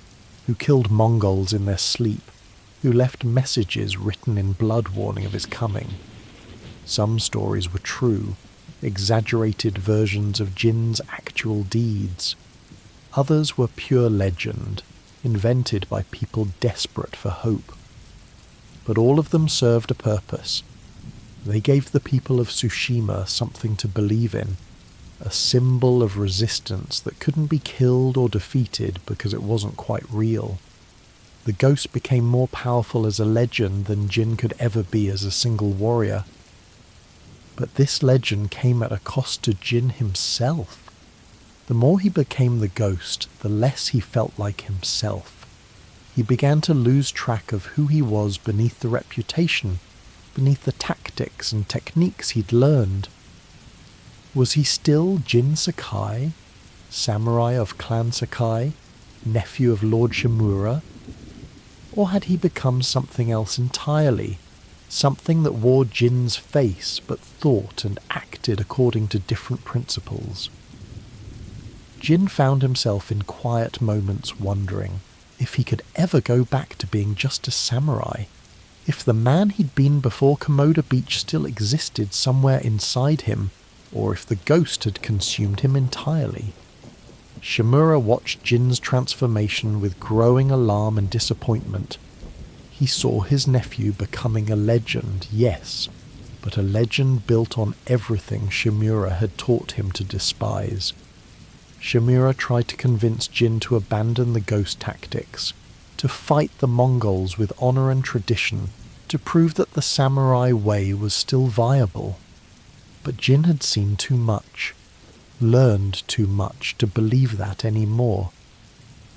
who killed Mongols in their sleep, who left messages written in blood warning of his coming. Some stories were true, exaggerated versions of Jin's actual deeds. Others were pure legend, invented by people desperate for hope. But all of them served a purpose. They gave the people of Tsushima something to believe in, a symbol of resistance that couldn't be killed or defeated because it wasn't quite real. The ghost became more powerful as a legend than Jin could ever be as a single warrior. But this legend came at a cost to Jin himself. The more he became the ghost, the less he felt like himself. He began to lose track of who he was beneath the reputation, beneath the tactics and techniques he'd learned. Was he still Jin Sakai, samurai of Clan Sakai, nephew of Lord Shimura? Or had he become something else entirely, something that wore Jin's face but thought and acted according to different principles? Jin found himself in quiet moments wondering if he could ever go back to being just a samurai, if the man he'd been before Komoda Beach still existed somewhere inside him, or if the ghost had consumed him entirely. Shimura watched Jin's transformation with growing alarm and disappointment. He saw his nephew becoming a legend, yes, but a legend built on everything Shimura had taught him to despise. Shimura tried to convince Jin to abandon the ghost tactics, to fight the Mongols with honor and tradition, to prove that the samurai way was still viable. But Jin had seen too much, learned too much to believe that anymore.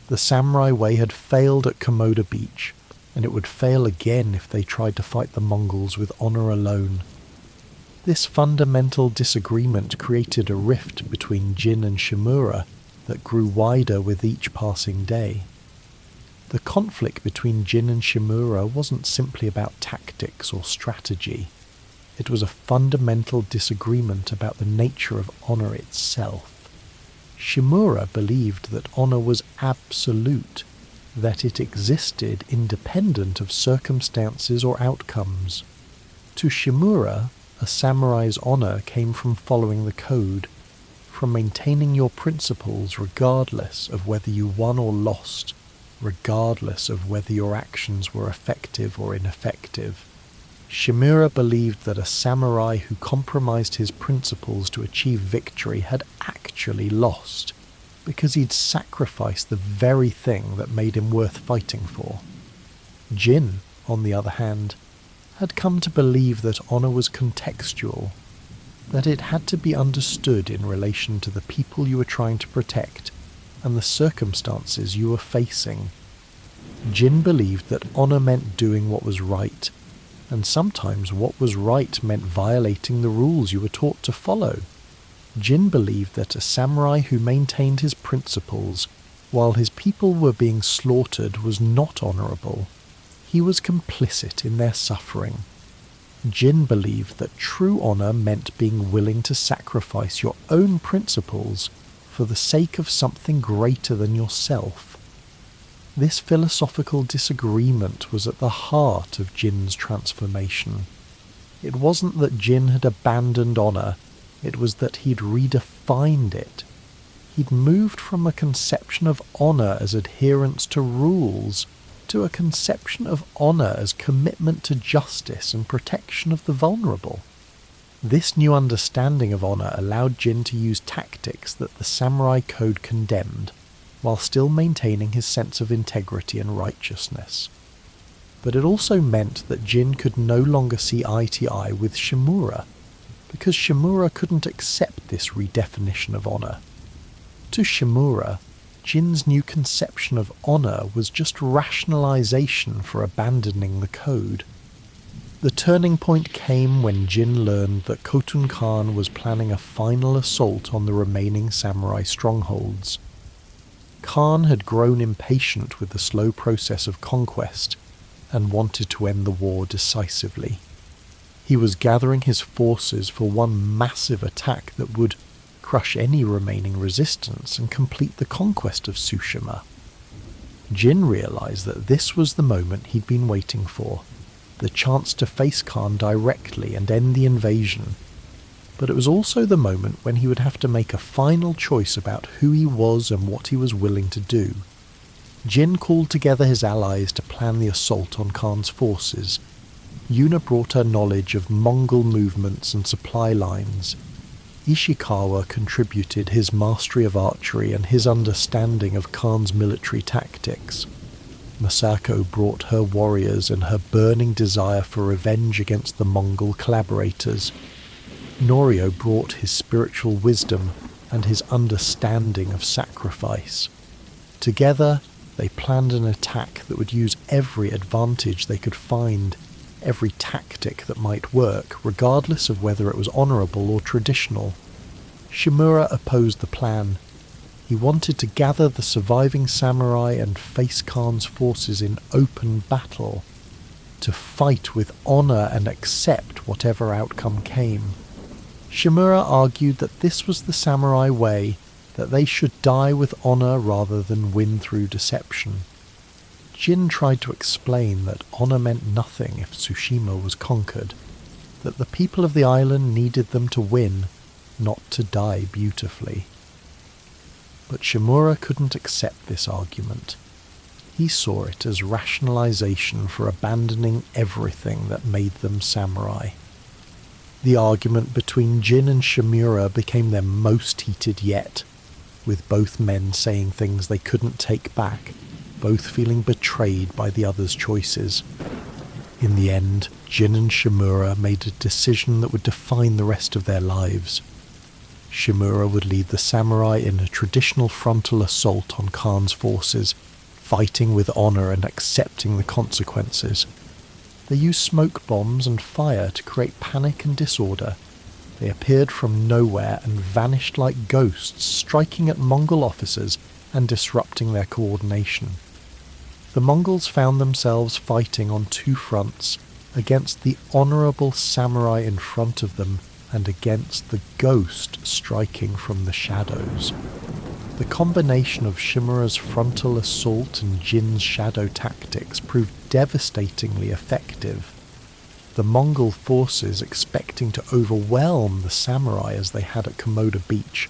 The samurai way had failed at Komoda Beach, and it would fail again if they tried to fight the Mongols with honor alone. This fundamental disagreement created a rift between Jin and Shimura that grew wider with each passing day. The conflict between Jin and Shimura wasn't simply about tactics or strategy. It was a fundamental disagreement about the nature of honor itself. Shimura believed that honor was absolute, that it existed independent of circumstances or outcomes. To Shimura, a samurai's honor came from following the code, from maintaining your principles regardless of whether you won or lost, regardless of whether your actions were effective or ineffective. Shimura believed that a samurai who compromised his principles to achieve victory had actually lost, because he'd sacrificed the very thing that made him worth fighting for. Jin, on the other hand, had come to believe that honor was contextual, that it had to be understood in relation to the people you were trying to protect and the circumstances you were facing. Jin believed that honor meant doing what was right, and sometimes what was right meant violating the rules you were taught to follow. Jin believed that a samurai who maintained his principles while his people were being slaughtered was not honorable. He was complicit in their suffering. Jin believed that true honor meant being willing to sacrifice your own principles for the sake of something greater than yourself. This philosophical disagreement was at the heart of Jin's transformation. It wasn't that Jin had abandoned honor, it was that he'd redefined it. He'd moved from a conception of honor as adherence to rules to a conception of honor as commitment to justice and protection of the vulnerable. This new understanding of honor allowed Jin to use tactics that the samurai code condemned, while still maintaining his sense of integrity and righteousness. But it also meant that Jin could no longer see eye to eye with Shimura, because Shimura couldn't accept this redefinition of honor. To Shimura, Jin's new conception of honor was just rationalization for abandoning the code. The turning point came when Jin learned that Khotun Khan was planning a final assault on the remaining samurai strongholds. Khan had grown impatient with the slow process of conquest and wanted to end the war decisively. He was gathering his forces for one massive attack that would crush any remaining resistance and complete the conquest of Tsushima. Jin realized that this was the moment he'd been waiting for, the chance to face Khan directly and end the invasion. But it was also the moment when he would have to make a final choice about who he was and what he was willing to do. Jin called together his allies to plan the assault on Khan's forces. Yuna brought her knowledge of Mongol movements and supply lines. Ishikawa contributed his mastery of archery and his understanding of Khan's military tactics. Masako brought her warriors and her burning desire for revenge against the Mongol collaborators. Norio brought his spiritual wisdom and his understanding of sacrifice. Together, they planned an attack that would use every advantage they could find, every tactic that might work, regardless of whether it was honourable or traditional. Shimura opposed the plan. He wanted to gather the surviving samurai and face Khan's forces in open battle, to fight with honour and accept whatever outcome came. Shimura argued that this was the samurai way, that they should die with honour rather than win through deception. Jin tried to explain that honour meant nothing if Tsushima was conquered, that the people of the island needed them to win, not to die beautifully. But Shimura couldn't accept this argument. He saw it as rationalization for abandoning everything that made them samurai. The argument between Jin and Shimura became their most heated yet, with both men saying things they couldn't take back, both feeling betrayed by the other's choices. In the end, Jin and Shimura made a decision that would define the rest of their lives. Shimura would lead the samurai in a traditional frontal assault on Khan's forces, fighting with honour and accepting the consequences. They used smoke bombs and fire to create panic and disorder. They appeared from nowhere and vanished like ghosts, striking at Mongol officers and disrupting their coordination. The Mongols found themselves fighting on two fronts, against the honourable samurai in front of them and against the ghost striking from the shadows. The combination of Shimura's frontal assault and Jin's shadow tactics proved devastatingly effective. The Mongol forces, expecting to overwhelm the samurai as they had at Komoda Beach,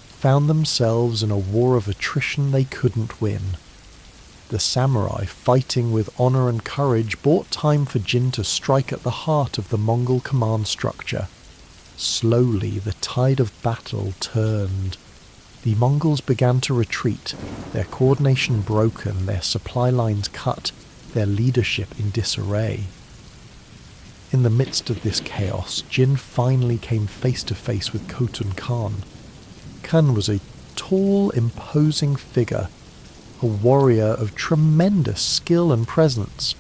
found themselves in a war of attrition they couldn't win. The samurai, fighting with honour and courage, bought time for Jin to strike at the heart of the Mongol command structure. Slowly, the tide of battle turned. The Mongols began to retreat, their coordination broken, their supply lines cut, their leadership in disarray. In the midst of this chaos, Jin finally came face to face with Khotun Khan. Khan was a tall, imposing figure, a warrior of tremendous skill and presence.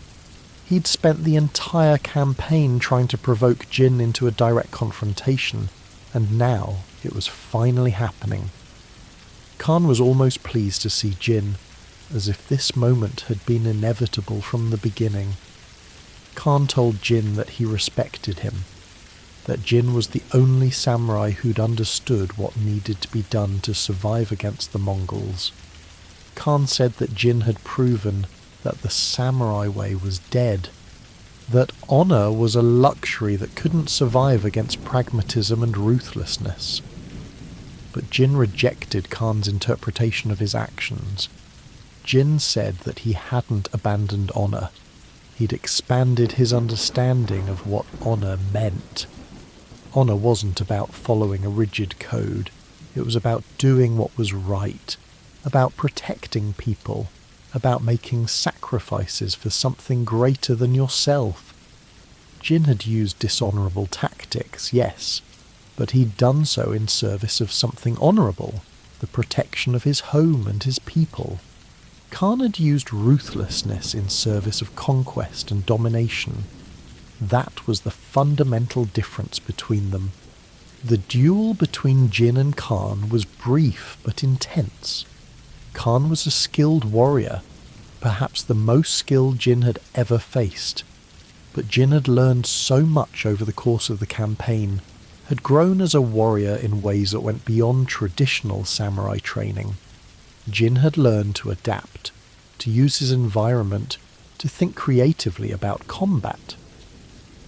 He'd spent the entire campaign trying to provoke Jin into a direct confrontation, and now it was finally happening. Khan was almost pleased to see Jin, as if this moment had been inevitable from the beginning. Khan told Jin that he respected him, that Jin was the only samurai who'd understood what needed to be done to survive against the Mongols. Khan said that Jin had proven that the samurai way was dead, that honour was a luxury that couldn't survive against pragmatism and ruthlessness. But Jin rejected Khan's interpretation of his actions. Jin said that he hadn't abandoned honour. He'd expanded his understanding of what honour meant. Honour wasn't about following a rigid code. It was about doing what was right, about protecting people, about making sacrifices for something greater than yourself. Jin had used dishonourable tactics, yes, but he'd done so in service of something honourable, the protection of his home and his people. Khan had used ruthlessness in service of conquest and domination. That was the fundamental difference between them. The duel between Jin and Khan was brief but intense. Khan was a skilled warrior, perhaps the most skilled Jin had ever faced. But Jin had learned so much over the course of the campaign, had grown as a warrior in ways that went beyond traditional samurai training. Jin had learned to adapt, to use his environment, to think creatively about combat.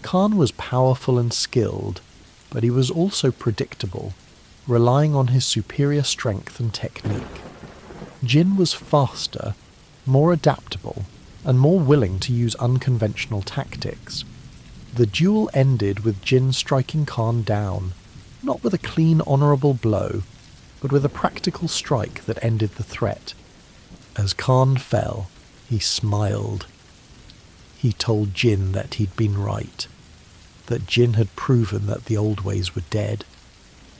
Khan was powerful and skilled, but he was also predictable, relying on his superior strength and technique. Jin was faster, more adaptable, and more willing to use unconventional tactics. The duel ended with Jin striking Khan down, not with a clean, honourable blow, but with a practical strike that ended the threat. As Khan fell, he smiled. He told Jin that he'd been right, that Jin had proven that the old ways were dead,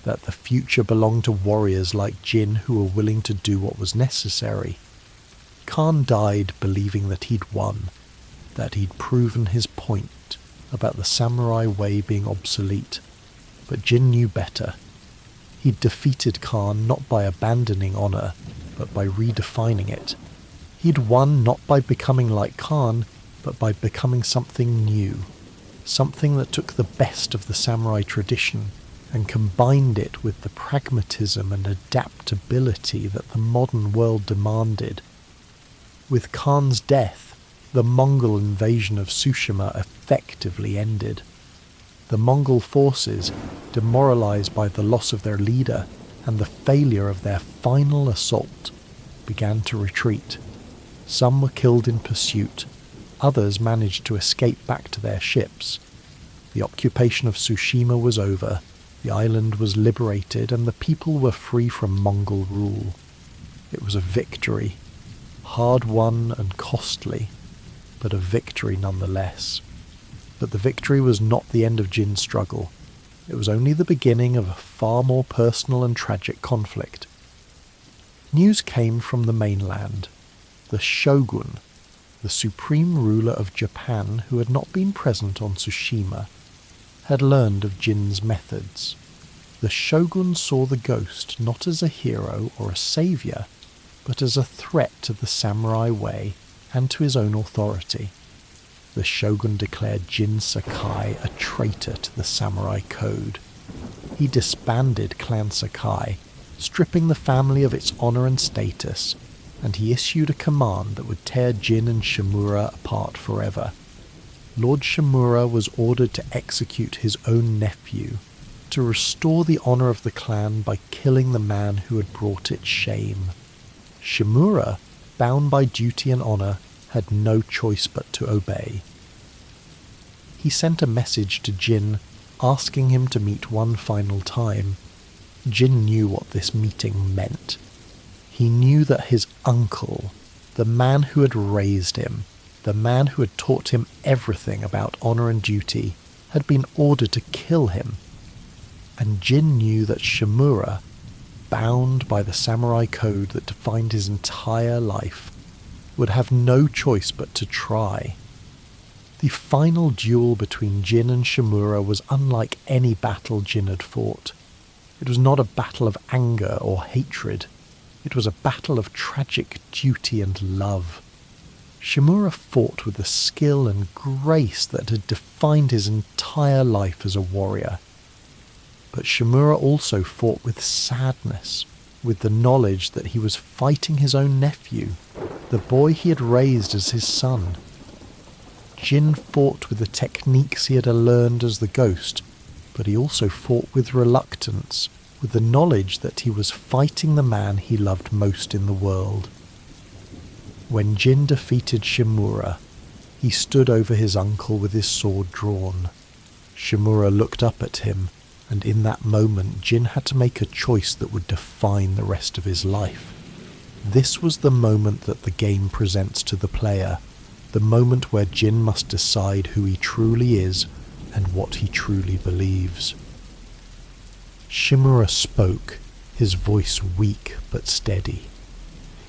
that the future belonged to warriors like Jin who were willing to do what was necessary. Khan died believing that he'd won, that he'd proven his point about the samurai way being obsolete. But Jin knew better. He'd defeated Khan not by abandoning honour, but by redefining it. He'd won not by becoming like Khan, but by becoming something new, something that took the best of the samurai tradition and combined it with the pragmatism and adaptability that the modern world demanded. With Khan's death, the Mongol invasion of Tsushima effectively ended. The Mongol forces, demoralized by the loss of their leader and the failure of their final assault, began to retreat. Some were killed in pursuit, others managed to escape back to their ships. The occupation of Tsushima was over, the island was liberated, and the people were free from Mongol rule. It was a victory, hard won and costly, but a victory nonetheless. But the victory was not the end of Jin's struggle. It was only the beginning of a far more personal and tragic conflict. News came from the mainland. The shogun, the supreme ruler of Japan who had not been present on Tsushima, had learned of Jin's methods. The shogun saw the ghost not as a hero or a saviour, but as a threat to the samurai way and to his own authority. The shogun declared Jin Sakai a traitor to the samurai code. He disbanded Clan Sakai, stripping the family of its honour and status, and he issued a command that would tear Jin and Shimura apart forever. Lord Shimura was ordered to execute his own nephew, to restore the honour of the clan by killing the man who had brought it shame. Shimura, bound by duty and honour, had no choice but to obey. He sent a message to Jin, asking him to meet one final time. Jin knew what this meeting meant. He knew that his uncle, the man who had raised him, the man who had taught him everything about honour and duty, had been ordered to kill him. And Jin knew that Shimura, bound by the samurai code that defined his entire life, would have no choice but to try. The final duel between Jin and Shimura was unlike any battle Jin had fought. It was not a battle of anger or hatred. It was a battle of tragic duty and love. Shimura fought with the skill and grace that had defined his entire life as a warrior. But Shimura also fought with sadness, with the knowledge that he was fighting his own nephew, the boy he had raised as his son. Jin fought with the techniques he had learned as the ghost, but he also fought with reluctance, with the knowledge that he was fighting the man he loved most in the world. When Jin defeated Shimura, he stood over his uncle with his sword drawn. Shimura looked up at him, and in that moment Jin had to make a choice that would define the rest of his life. This was the moment that the game presents to the player, the moment where Jin must decide who he truly is and what he truly believes. Shimura spoke, his voice weak but steady.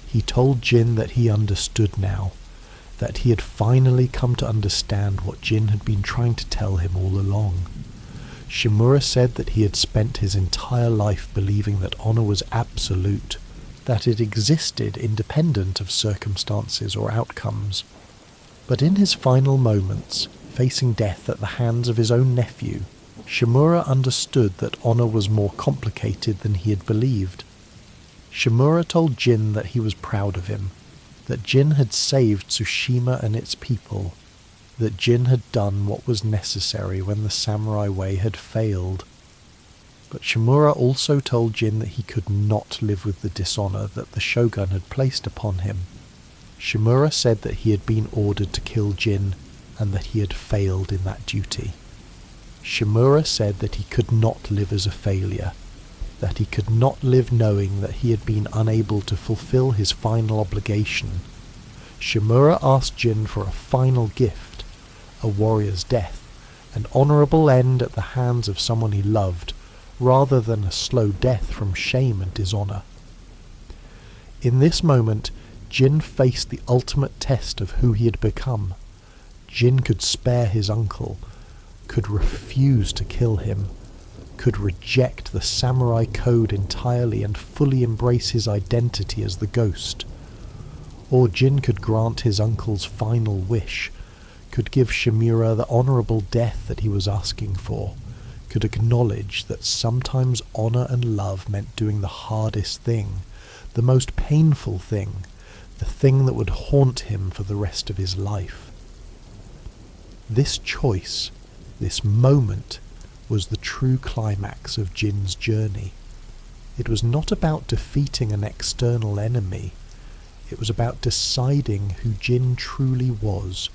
He told Jin that he understood now, that he had finally come to understand what Jin had been trying to tell him all along. Shimura said that he had spent his entire life believing that honor was absolute, that it existed independent of circumstances or outcomes. But in his final moments, facing death at the hands of his own nephew, Shimura understood that honor was more complicated than he had believed. Shimura told Jin that he was proud of him, that Jin had saved Tsushima and its people, that Jin had done what was necessary when the samurai way had failed. But Shimura also told Jin that he could not live with the dishonor that the shogun had placed upon him. Shimura said that he had been ordered to kill Jin and that he had failed in that duty. Shimura said that he could not live as a failure, that he could not live knowing that he had been unable to fulfill his final obligation. Shimura asked Jin for a final gift, a warrior's death, an honorable end at the hands of someone he loved, rather than a slow death from shame and dishonor. In this moment, Jin faced the ultimate test of who he had become. Jin could spare his uncle, could refuse to kill him, could reject the samurai code entirely and fully embrace his identity as the ghost. Or Jin could grant his uncle's final wish, could give Shimura the honorable death that he was asking for, could acknowledge that sometimes honor and love meant doing the hardest thing, the most painful thing, the thing that would haunt him for the rest of his life. This choice, this moment, was the true climax of Jin's journey. It was not about defeating an external enemy. It was about deciding who Jin truly was,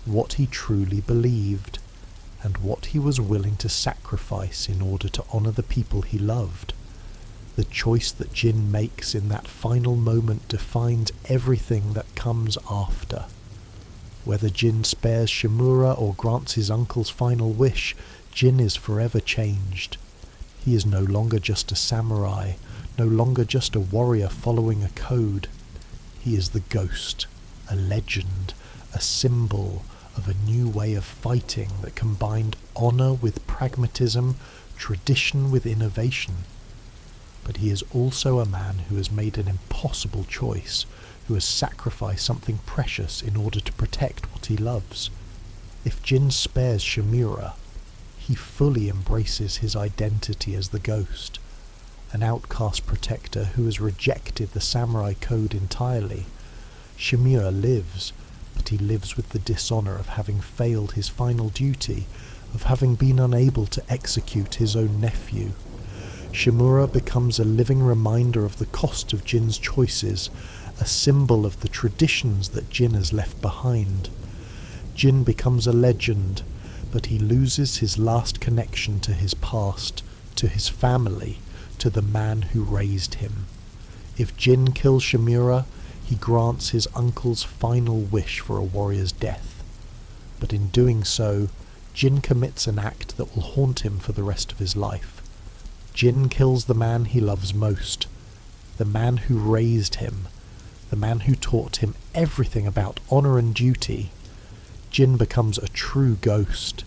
what he truly believed, and what he was willing to sacrifice in order to honor the people he loved. The choice that Jin makes in that final moment defines everything that comes after. Whether Jin spares Shimura or grants his uncle's final wish, Jin is forever changed. He is no longer just a samurai, no longer just a warrior following a code. He is the ghost, a legend, a symbol of a new way of fighting that combined honor with pragmatism, tradition with innovation. But he is also a man who has made an impossible choice, who has sacrificed something precious in order to protect what he loves. If Jin spares Shimura, he fully embraces his identity as the ghost, an outcast protector who has rejected the samurai code entirely. Shimura lives, but he lives with the dishonor of having failed his final duty, of having been unable to execute his own nephew. Shimura becomes a living reminder of the cost of Jin's choices, a symbol of the traditions that Jin has left behind. Jin becomes a legend, but he loses his last connection to his past, to his family, to the man who raised him. If Jin kills Shimura, he grants his uncle's final wish for a warrior's death. But in doing so, Jin commits an act that will haunt him for the rest of his life. Jin kills the man he loves most, the man who raised him, the man who taught him everything about honor and duty. Jin becomes a true ghost,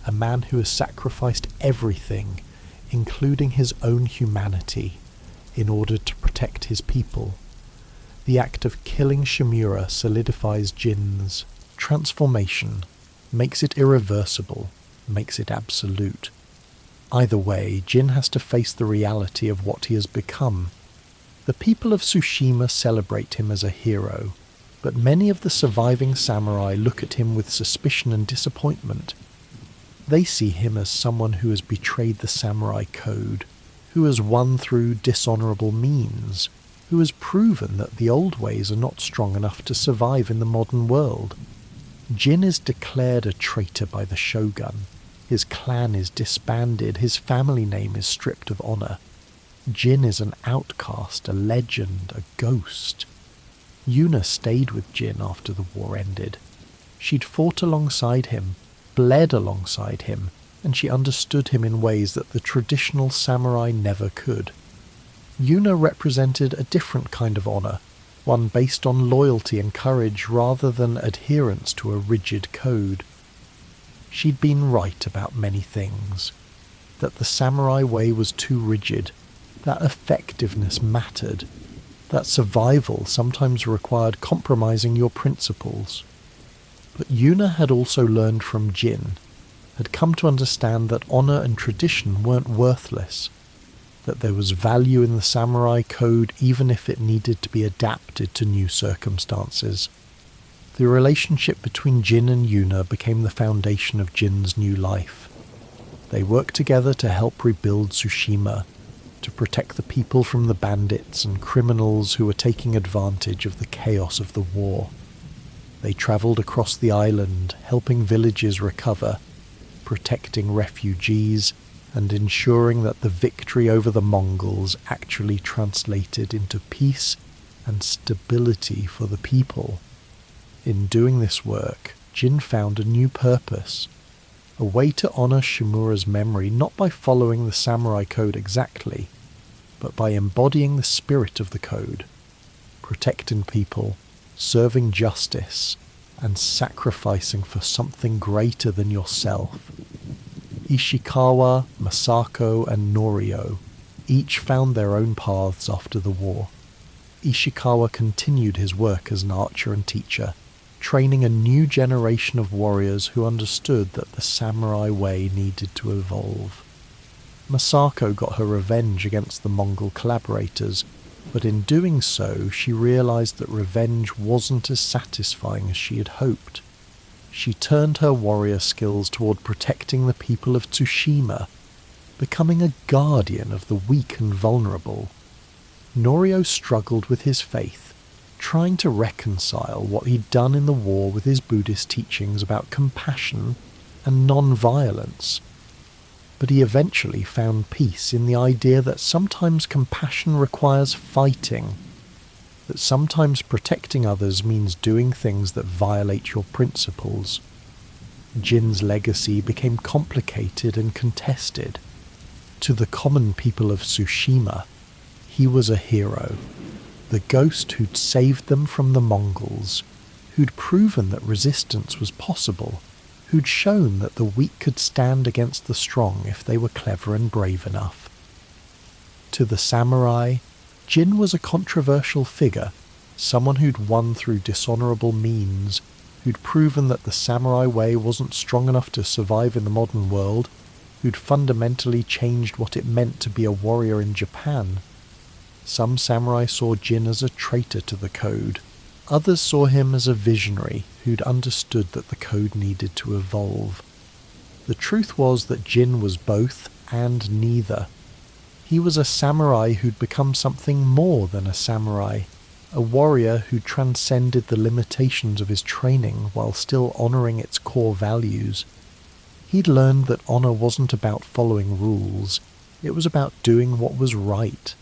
a man who has sacrificed everything, including his own humanity, in order to protect his people. The act of killing Shimura solidifies Jin's transformation, makes it irreversible, makes it absolute. Either way, Jin has to face the reality of what he has become. The people of Tsushima celebrate him as a hero, but many of the surviving samurai look at him with suspicion and disappointment. They see him as someone who has betrayed the samurai code, who has won through dishonorable means, who has proven that the old ways are not strong enough to survive in the modern world. Jin is declared a traitor by the shogun. His clan is disbanded, his family name is stripped of honor. Jin is an outcast, a legend, a ghost. Yuna stayed with Jin after the war ended. She'd fought alongside him, bled alongside him, and she understood him in ways that the traditional samurai never could. Yuna represented a different kind of honor, one based on loyalty and courage rather than adherence to a rigid code. She'd been right about many things, that the samurai way was too rigid, that effectiveness mattered, that survival sometimes required compromising your principles. But Yuna had also learned from Jin, had come to understand that honour and tradition weren't worthless, that there was value in the samurai code even if it needed to be adapted to new circumstances. The relationship between Jin and Yuna became the foundation of Jin's new life. They worked together to help rebuild Tsushima, to protect the people from the bandits and criminals who were taking advantage of the chaos of the war. They travelled across the island, helping villages recover, protecting refugees, and ensuring that the victory over the Mongols actually translated into peace and stability for the people. In doing this work, Jin found a new purpose, a way to honour Shimura's memory not by following the samurai code exactly, but by embodying the spirit of the code, protecting people, serving justice, and sacrificing for something greater than yourself. Ishikawa, Masako, and Norio each found their own paths after the war. Ishikawa continued his work as an archer and teacher, training a new generation of warriors who understood that the samurai way needed to evolve. Masako got her revenge against the Mongol collaborators, but in doing so she realized that revenge wasn't as satisfying as she had hoped. She turned her warrior skills toward protecting the people of Tsushima, becoming a guardian of the weak and vulnerable. Norio struggled with his faith, trying to reconcile what he'd done in the war with his Buddhist teachings about compassion and non-violence. But he eventually found peace in the idea that sometimes compassion requires fighting, that sometimes protecting others means doing things that violate your principles. Jin's legacy became complicated and contested. To the common people of Tsushima, he was a hero, the ghost who'd saved them from the Mongols, who'd proven that resistance was possible, who'd shown that the weak could stand against the strong if they were clever and brave enough. To the samurai, Jin was a controversial figure, someone who'd won through dishonourable means, who'd proven that the samurai way wasn't strong enough to survive in the modern world, who'd fundamentally changed what it meant to be a warrior in Japan. Some samurai saw Jin as a traitor to the code. Others saw him as a visionary who'd understood that the code needed to evolve. The truth was that Jin was both and neither. He was a samurai who'd become something more than a samurai, a warrior who transcended the limitations of his training while still honouring its core values. He'd learned that honour wasn't about following rules, it was about doing what was right.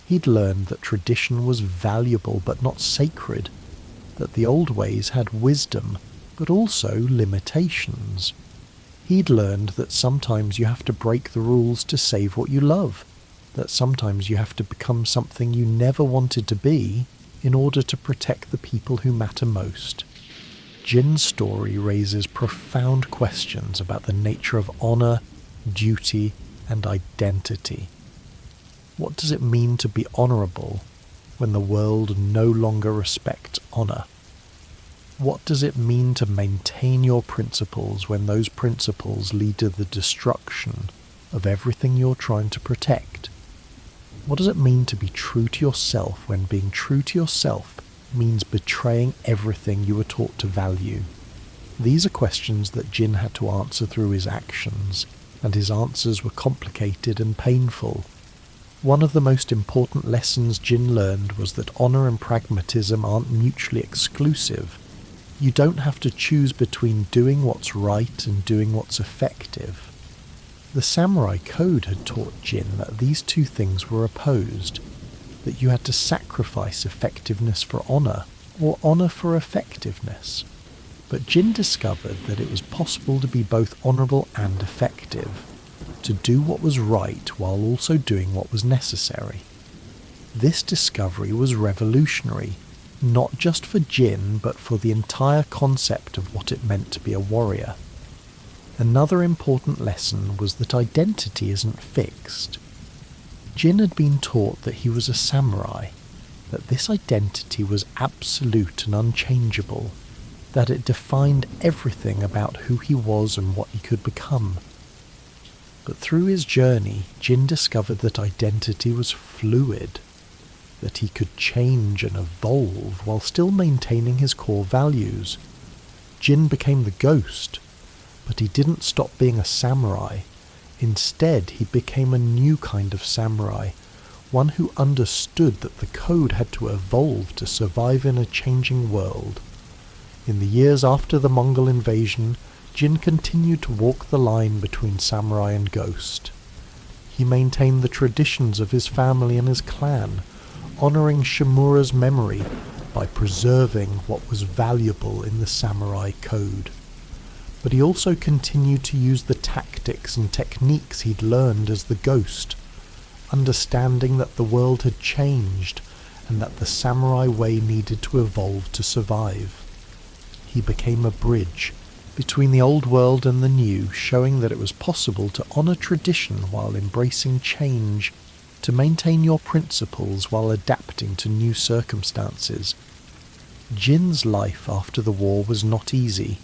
He'd learned that tradition was valuable but not sacred, that the old ways had wisdom but also limitations. He'd learned that sometimes you have to break the rules to save what you love, that sometimes you have to become something you never wanted to be in order to protect the people who matter most. Jin's story raises profound questions about the nature of honour, duty, and identity. What does it mean to be honourable when the world no longer respects honour? What does it mean to maintain your principles when those principles lead to the destruction of everything you're trying to protect? What does it mean to be true to yourself when being true to yourself means betraying everything you were taught to value? These are questions that Jin had to answer through his actions, and his answers were complicated and painful. One of the most important lessons Jin learned was that honour and pragmatism aren't mutually exclusive. You don't have to choose between doing what's right and doing what's effective. The samurai code had taught Jin that these two things were opposed, that you had to sacrifice effectiveness for honour, or honour for effectiveness. But Jin discovered that it was possible to be both honourable and effective, to do what was right while also doing what was necessary. This discovery was revolutionary. not just for Jin, but for the entire concept of what it meant to be a warrior. Another important lesson was that identity isn't fixed. Jin had been taught that he was a samurai, that this identity was absolute and unchangeable, that it defined everything about who he was and what he could become. But through his journey, Jin discovered that identity was fluid, that he could change and evolve while still maintaining his core values. Jin became the ghost, but he didn't stop being a samurai. Instead, he became a new kind of samurai, one who understood that the code had to evolve to survive in a changing world. In the years after the Mongol invasion, Jin continued to walk the line between samurai and ghost. He maintained the traditions of his family and his clan, honouring Shimura's memory by preserving what was valuable in the samurai code. But he also continued to use the tactics and techniques he'd learned as the ghost, understanding that the world had changed and that the samurai way needed to evolve to survive. He became a bridge between the old world and the new, showing that it was possible to honour tradition while embracing change, to maintain your principles while adapting to new circumstances. Jin's life after the war was not easy.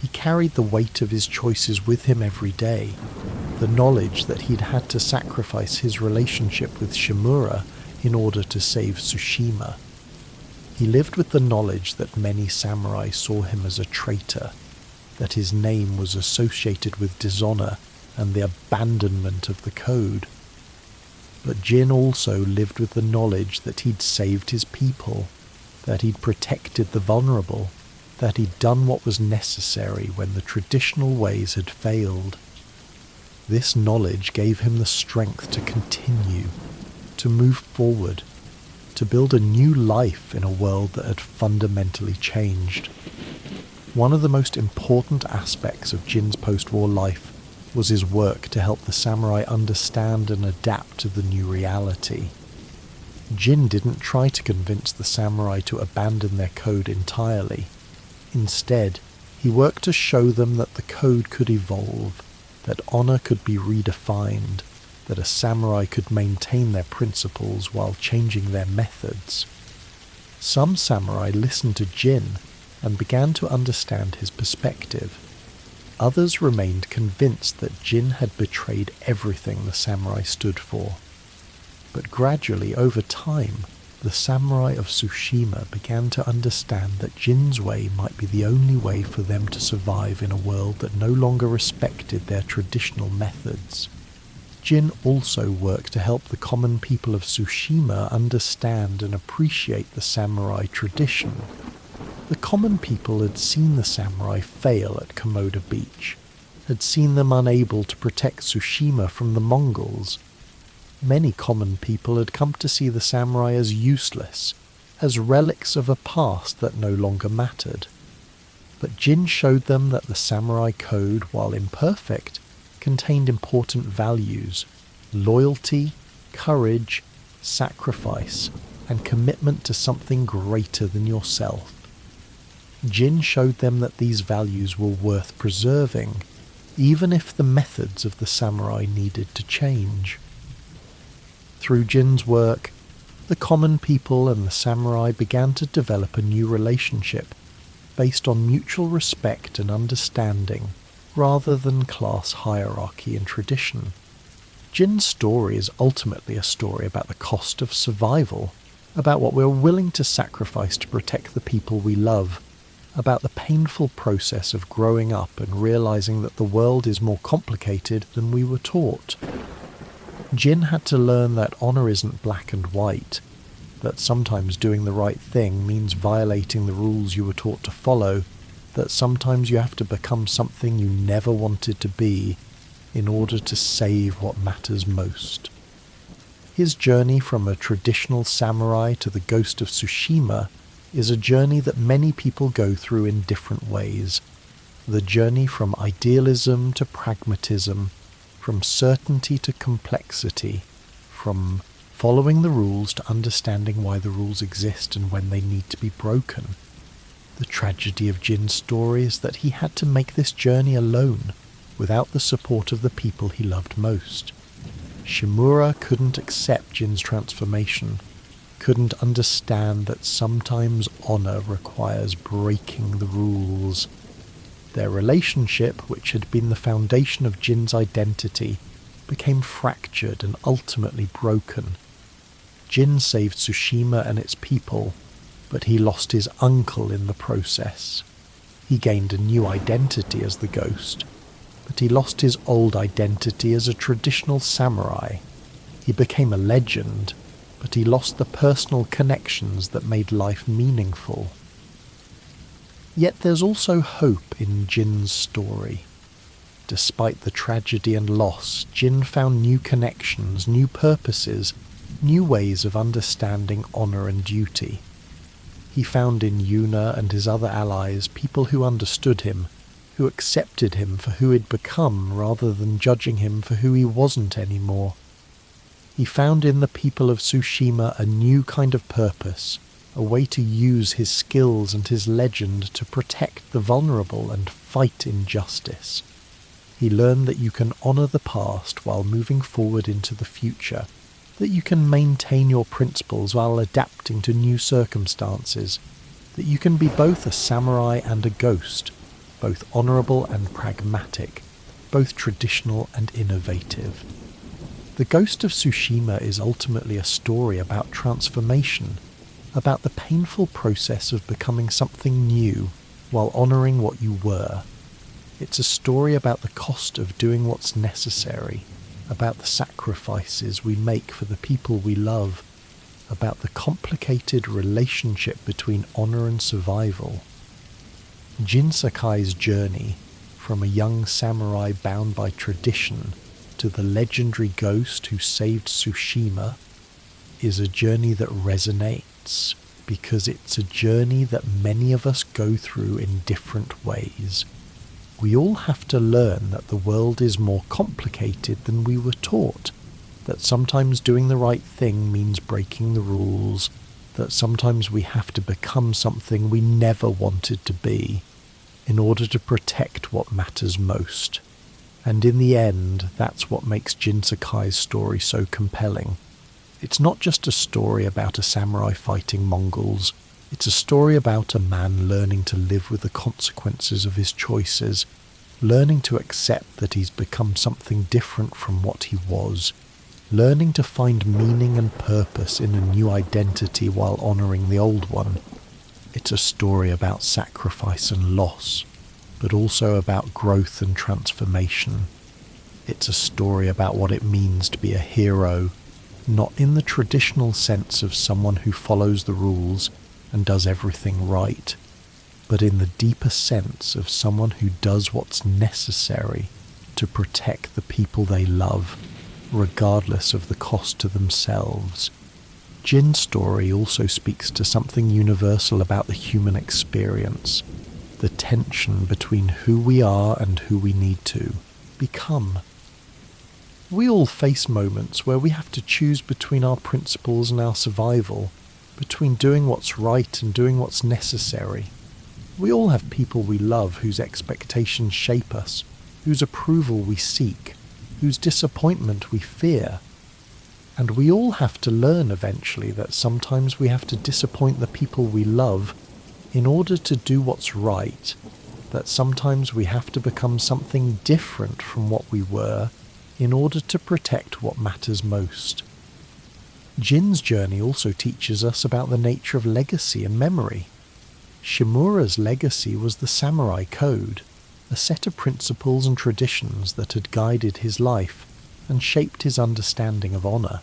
He carried the weight of his choices with him every day, the knowledge that he'd had to sacrifice his relationship with Shimura in order to save Tsushima. He lived with the knowledge that many samurai saw him as a traitor, that his name was associated with dishonour and the abandonment of the code. But Jin also lived with the knowledge that he'd saved his people, that he'd protected the vulnerable, that he'd done what was necessary when the traditional ways had failed. This knowledge gave him the strength to continue, to move forward, to build a new life in a world that had fundamentally changed. One of the most important aspects of Jin's post-war life was his work to help the samurai understand and adapt to the new reality. Jin didn't try to convince the samurai to abandon their code entirely. Instead, he worked to show them that the code could evolve, that honour could be redefined, that a samurai could maintain their principles while changing their methods. Some samurai listened to Jin and began to understand his perspective. Others remained convinced that Jin had betrayed everything the samurai stood for. But gradually, over time, the samurai of Tsushima began to understand that Jin's way might be the only way for them to survive in a world that no longer respected their traditional methods. Jin also worked to help the common people of Tsushima understand and appreciate the samurai tradition. The common people had seen the samurai fail at Komoda Beach, had seen them unable to protect Tsushima from the Mongols. Many common people had come to see the samurai as useless, as relics of a past that no longer mattered. But Jin showed them that the samurai code, while imperfect, contained important values: loyalty, courage, sacrifice, and commitment to something greater than yourself. Jin showed them that these values were worth preserving, even if the methods of the samurai needed to change. Through Jin's work, the common people and the samurai began to develop a new relationship based on mutual respect and understanding, rather than class hierarchy and tradition. Jin's story is ultimately a story about the cost of survival, about what we're willing to sacrifice to protect the people we love, about the painful process of growing up and realizing that the world is more complicated than we were taught. Jin had to learn that honor isn't black and white, that sometimes doing the right thing means violating the rules you were taught to follow, that sometimes you have to become something you never wanted to be in order to save what matters most. His journey from a traditional samurai to the Ghost of Tsushima is a journey that many people go through in different ways. The journey from idealism to pragmatism, from certainty to complexity, from following the rules to understanding why the rules exist and when they need to be broken. The tragedy of Jin's story is that he had to make this journey alone, without the support of the people he loved most. Shimura couldn't accept Jin's transformation, couldn't understand that sometimes honor requires breaking the rules. Their relationship, which had been the foundation of Jin's identity, became fractured and ultimately broken. Jin saved Tsushima and its people, but he lost his uncle in the process. He gained a new identity as the ghost, but he lost his old identity as a traditional samurai. He became a legend, but he lost the personal connections that made life meaningful. Yet there's also hope in Jin's story. Despite the tragedy and loss, Jin found new connections, new purposes, new ways of understanding honor and duty. He found in Yuna and his other allies people who understood him, who accepted him for who he'd become rather than judging him for who he wasn't anymore. He found in the people of Tsushima a new kind of purpose, a way to use his skills and his legend to protect the vulnerable and fight injustice. He learned that you can honor the past while moving forward into the future, that you can maintain your principles while adapting to new circumstances, that you can be both a samurai and a ghost, both honorable and pragmatic, both traditional and innovative. The Ghost of Tsushima is ultimately a story about transformation, about the painful process of becoming something new while honoring what you were. It's a story about the cost of doing what's necessary, about the sacrifices we make for the people we love, about the complicated relationship between honor and survival. Jin Sakai's journey, from a young samurai bound by tradition to the legendary ghost who saved Tsushima, is a journey that resonates because it's a journey that many of us go through in different ways. We all have to learn that the world is more complicated than we were taught, that sometimes doing the right thing means breaking the rules, that sometimes we have to become something we never wanted to be in order to protect what matters most. And in the end, that's what makes Jin Sakai's story so compelling. It's not just a story about a samurai fighting Mongols. It's a story about a man learning to live with the consequences of his choices, learning to accept that he's become something different from what he was, learning to find meaning and purpose in a new identity while honouring the old one. It's a story about sacrifice and loss, but also about growth and transformation. It's a story about what it means to be a hero, not in the traditional sense of someone who follows the rules and does everything right, but in the deeper sense of someone who does what's necessary to protect the people they love, regardless of the cost to themselves. Jin's story also speaks to something universal about the human experience, the tension between who we are and who we need to become. We all face moments where we have to choose between our principles and our survival, between doing what's right and doing what's necessary. We all have people we love whose expectations shape us, whose approval we seek, whose disappointment we fear. And we all have to learn eventually that sometimes we have to disappoint the people we love in order to do what's right, that sometimes we have to become something different from what we were in order to protect what matters most. Jin's journey also teaches us about the nature of legacy and memory. Shimura's legacy was the samurai code, a set of principles and traditions that had guided his life and shaped his understanding of honor.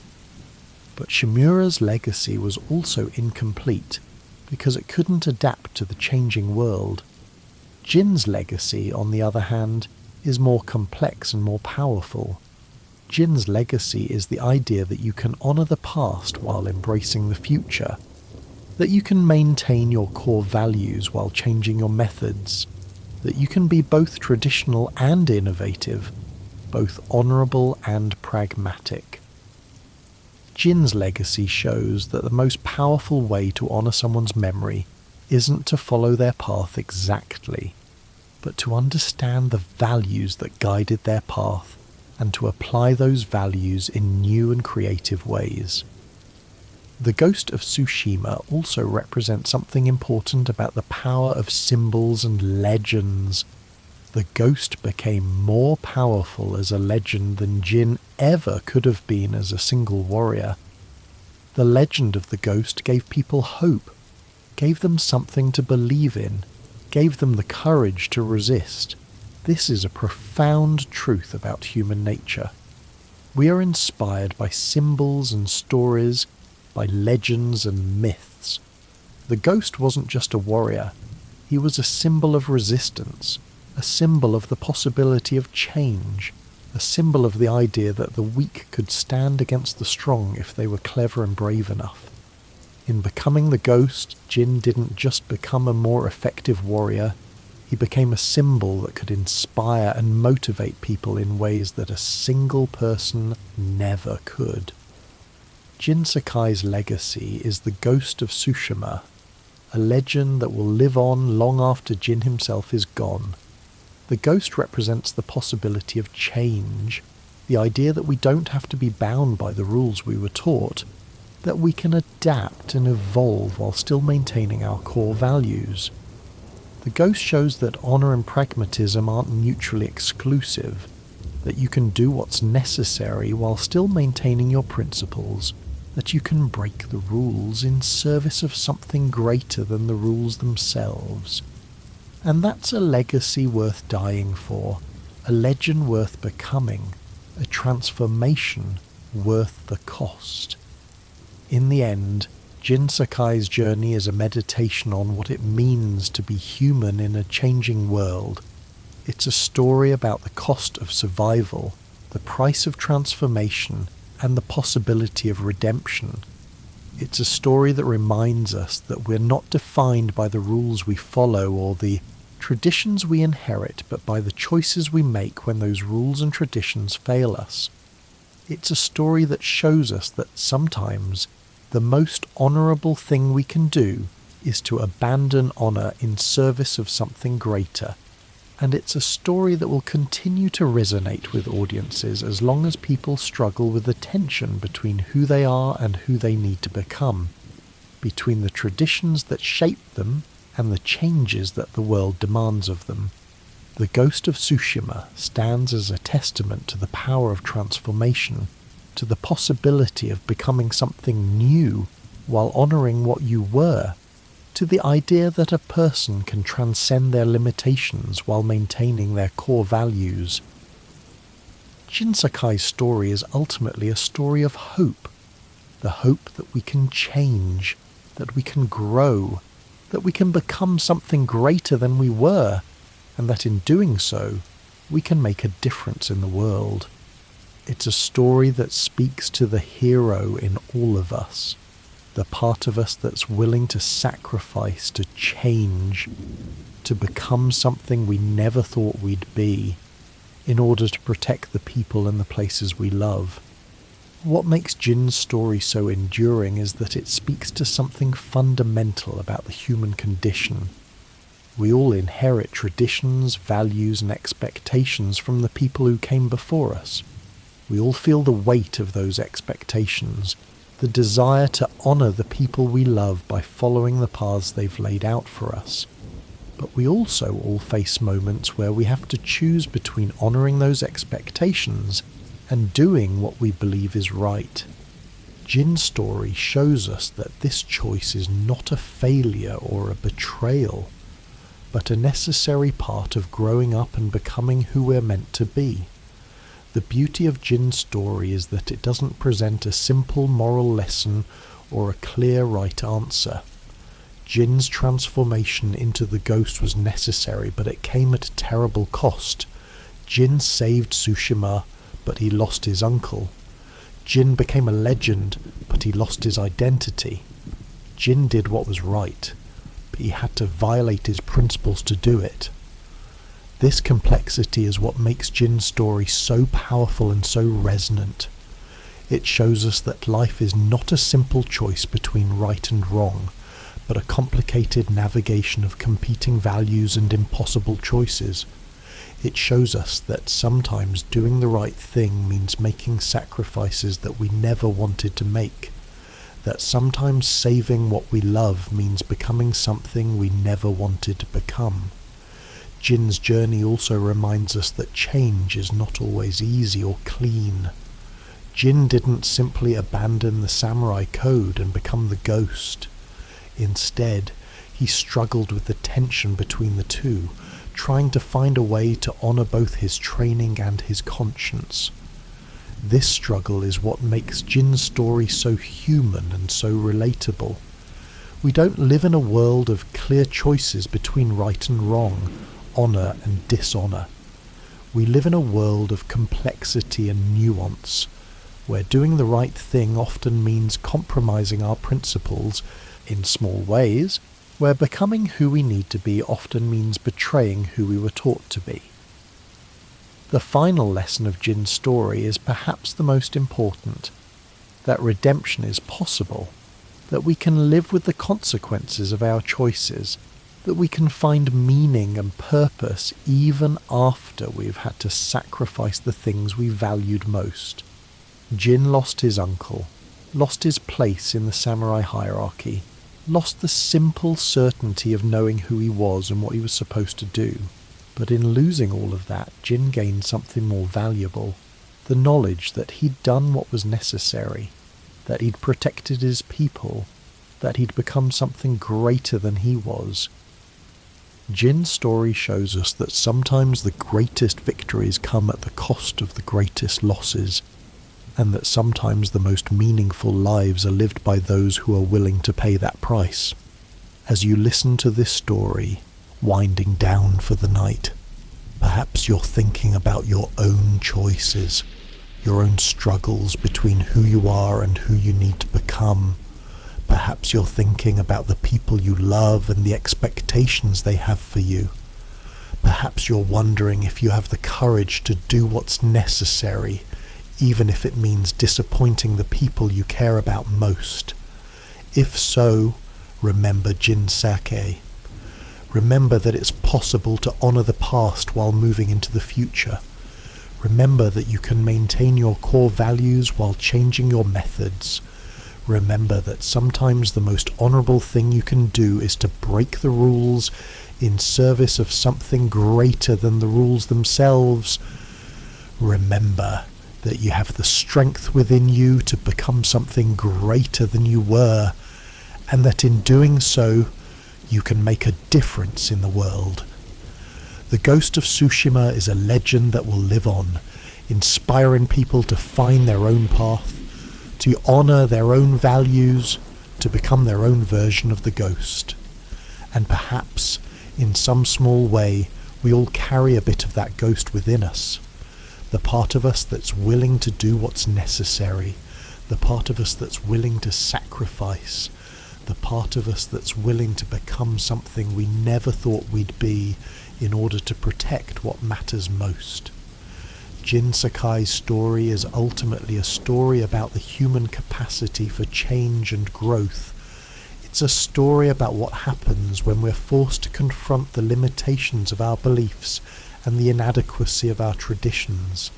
But Shimura's legacy was also incomplete because it couldn't adapt to the changing world. Jin's legacy, on the other hand, is more complex and more powerful. Jin's legacy is the idea that you can honor the past while embracing the future, that you can maintain your core values while changing your methods, that you can be both traditional and innovative, both honorable and pragmatic. Jin's legacy shows that the most powerful way to honour someone's memory isn't to follow their path exactly, but to understand the values that guided their path and to apply those values in new and creative ways. The Ghost of Tsushima also represents something important about the power of symbols and legends. The ghost became more powerful as a legend than Jin ever could have been as a single warrior. The legend of the ghost gave people hope, gave them something to believe in, gave them the courage to resist. This is a profound truth about human nature. We are inspired by symbols and stories, by legends and myths. The ghost wasn't just a warrior, he was a symbol of resistance, a symbol of the possibility of change, a symbol of the idea that the weak could stand against the strong if they were clever and brave enough. In becoming the ghost, Jin didn't just become a more effective warrior, he became a symbol that could inspire and motivate people in ways that a single person never could. Jin Sakai's legacy is the Ghost of Tsushima, a legend that will live on long after Jin himself is gone. The ghost represents the possibility of change, the idea that we don't have to be bound by the rules we were taught, that we can adapt and evolve while still maintaining our core values. The ghost shows that honour and pragmatism aren't mutually exclusive, that you can do what's necessary while still maintaining your principles, that you can break the rules in service of something greater than the rules themselves. And that's a legacy worth dying for, a legend worth becoming, a transformation worth the cost. In the end, Jin Sakai's journey is a meditation on what it means to be human in a changing world. It's a story about the cost of survival, the price of transformation, and the possibility of redemption. It's a story that reminds us that we're not defined by the rules we follow or the traditions we inherit, but by the choices we make when those rules and traditions fail us. It's a story that shows us that sometimes the most honourable thing we can do is to abandon honour in service of something greater. And it's a story that will continue to resonate with audiences as long as people struggle with the tension between who they are and who they need to become, between the traditions that shape them and the changes that the world demands of them. The Ghost of Tsushima stands as a testament to the power of transformation, to the possibility of becoming something new while honouring what you were, to the idea that a person can transcend their limitations while maintaining their core values. Jin Sakai's story is ultimately a story of hope, the hope that we can change, that we can grow, that we can become something greater than we were, and that in doing so, we can make a difference in the world. It's a story that speaks to the hero in all of us, the part of us that's willing to sacrifice, to change, to become something we never thought we'd be, in order to protect the people and the places we love. What makes Jin's story so enduring is that it speaks to something fundamental about the human condition. We all inherit traditions, values, and expectations from the people who came before us. We all feel the weight of those expectations, the desire to honour the people we love by following the paths they've laid out for us. But we also all face moments where we have to choose between honouring those expectations and doing what we believe is right. Jin's story shows us that this choice is not a failure or a betrayal, but a necessary part of growing up and becoming who we're meant to be. The beauty of Jin's story is that it doesn't present a simple moral lesson or a clear right answer. Jin's transformation into the ghost was necessary, but it came at a terrible cost. Jin saved Tsushima, but he lost his uncle. Jin became a legend, but he lost his identity. Jin did what was right, but he had to violate his principles to do it. This complexity is what makes Jin's story so powerful and so resonant. It shows us that life is not a simple choice between right and wrong, but a complicated navigation of competing values and impossible choices. It shows us that sometimes doing the right thing means making sacrifices that we never wanted to make, that sometimes saving what we love means becoming something we never wanted to become. Jin's journey also reminds us that change is not always easy or clean. Jin didn't simply abandon the samurai code and become the ghost. Instead, he struggled with the tension between the two, trying to find a way to honour both his training and his conscience. This struggle is what makes Jin's story so human and so relatable. We don't live in a world of clear choices between right and wrong, honour and dishonour. We live in a world of complexity and nuance, where doing the right thing often means compromising our principles in small ways, where becoming who we need to be often means betraying who we were taught to be. The final lesson of Jin's story is perhaps the most important, that redemption is possible, that we can live with the consequences of our choices, that we can find meaning and purpose even after we've had to sacrifice the things we valued most. Jin lost his uncle, lost his place in the samurai hierarchy, lost the simple certainty of knowing who he was and what he was supposed to do. But in losing all of that, Jin gained something more valuable, the knowledge that he'd done what was necessary, that he'd protected his people, that he'd become something greater than he was. Jin's story shows us that sometimes the greatest victories come at the cost of the greatest losses, and that sometimes the most meaningful lives are lived by those who are willing to pay that price. As you listen to this story, winding down for the night, perhaps you're thinking about your own choices, your own struggles between who you are and who you need to become. Perhaps you're thinking about the people you love and the expectations they have for you. Perhaps you're wondering if you have the courage to do what's necessary, even if it means disappointing the people you care about most. If so, remember Jin Sakai. Remember that it's possible to honour the past while moving into the future. Remember that you can maintain your core values while changing your methods. Remember that sometimes the most honourable thing you can do is to break the rules in service of something greater than the rules themselves. Remember that you have the strength within you to become something greater than you were, and that in doing so, you can make a difference in the world. The Ghost of Tsushima is a legend that will live on, inspiring people to find their own path, to honour their own values, to become their own version of the ghost. And perhaps, in some small way, we all carry a bit of that ghost within us. The part of us that's willing to do what's necessary, the part of us that's willing to sacrifice, the part of us that's willing to become something we never thought we'd be in order to protect what matters most. Jin Sakai's story is ultimately a story about the human capacity for change and growth. It's a story about what happens when we're forced to confront the limitations of our beliefs and the inadequacy of our traditions.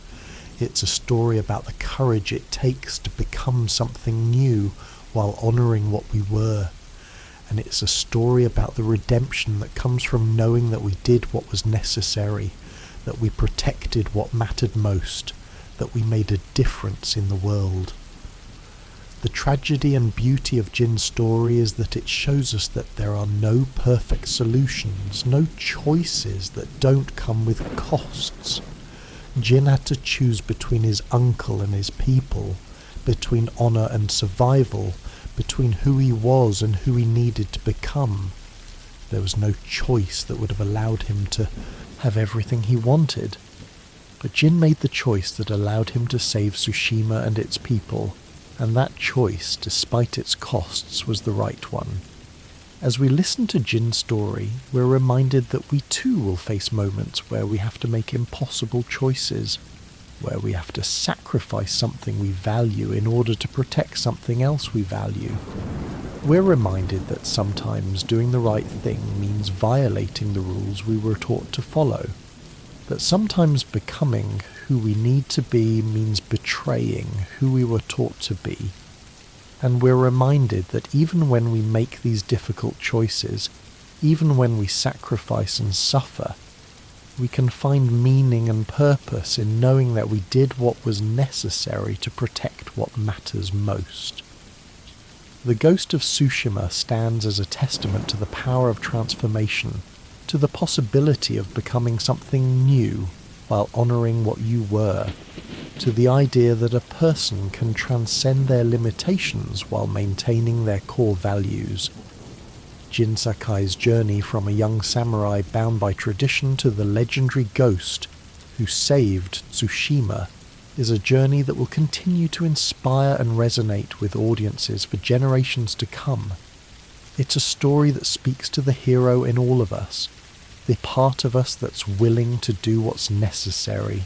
It's a story about the courage it takes to become something new while honouring what we were. And it's a story about the redemption that comes from knowing that we did what was necessary, that we protected what mattered most, that we made a difference in the world. The tragedy and beauty of Jin's story is that it shows us that there are no perfect solutions, no choices that don't come with costs. Jin had to choose between his uncle and his people, between honour and survival, between who he was and who he needed to become. There was no choice that would have allowed him to have everything he wanted. But Jin made the choice that allowed him to save Tsushima and its people, and that choice, despite its costs, was the right one. As we listen to Jin's story, we're reminded that we too will face moments where we have to make impossible choices. where we have to sacrifice something we value in order to protect something else we value. We're reminded that sometimes doing the right thing means violating the rules we were taught to follow, that sometimes becoming who we need to be means betraying who we were taught to be. And we're reminded that even when we make these difficult choices, even when we sacrifice and suffer, we can find meaning and purpose in knowing that we did what was necessary to protect what matters most. The Ghost of Tsushima stands as a testament to the power of transformation, to the possibility of becoming something new while honouring what you were, to the idea that a person can transcend their limitations while maintaining their core values. Jin Sakai's journey from a young samurai bound by tradition to the legendary ghost who saved Tsushima is a journey that will continue to inspire and resonate with audiences for generations to come. It's a story that speaks to the hero in all of us, the part of us that's willing to do what's necessary,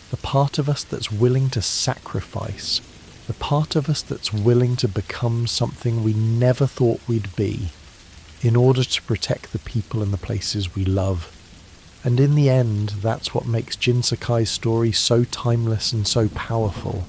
the part of us that's willing to sacrifice, the part of us that's willing to become something we never thought we'd be, in order to protect the people and the places we love. And in the end, that's what makes Jin Sakai's story so timeless and so powerful.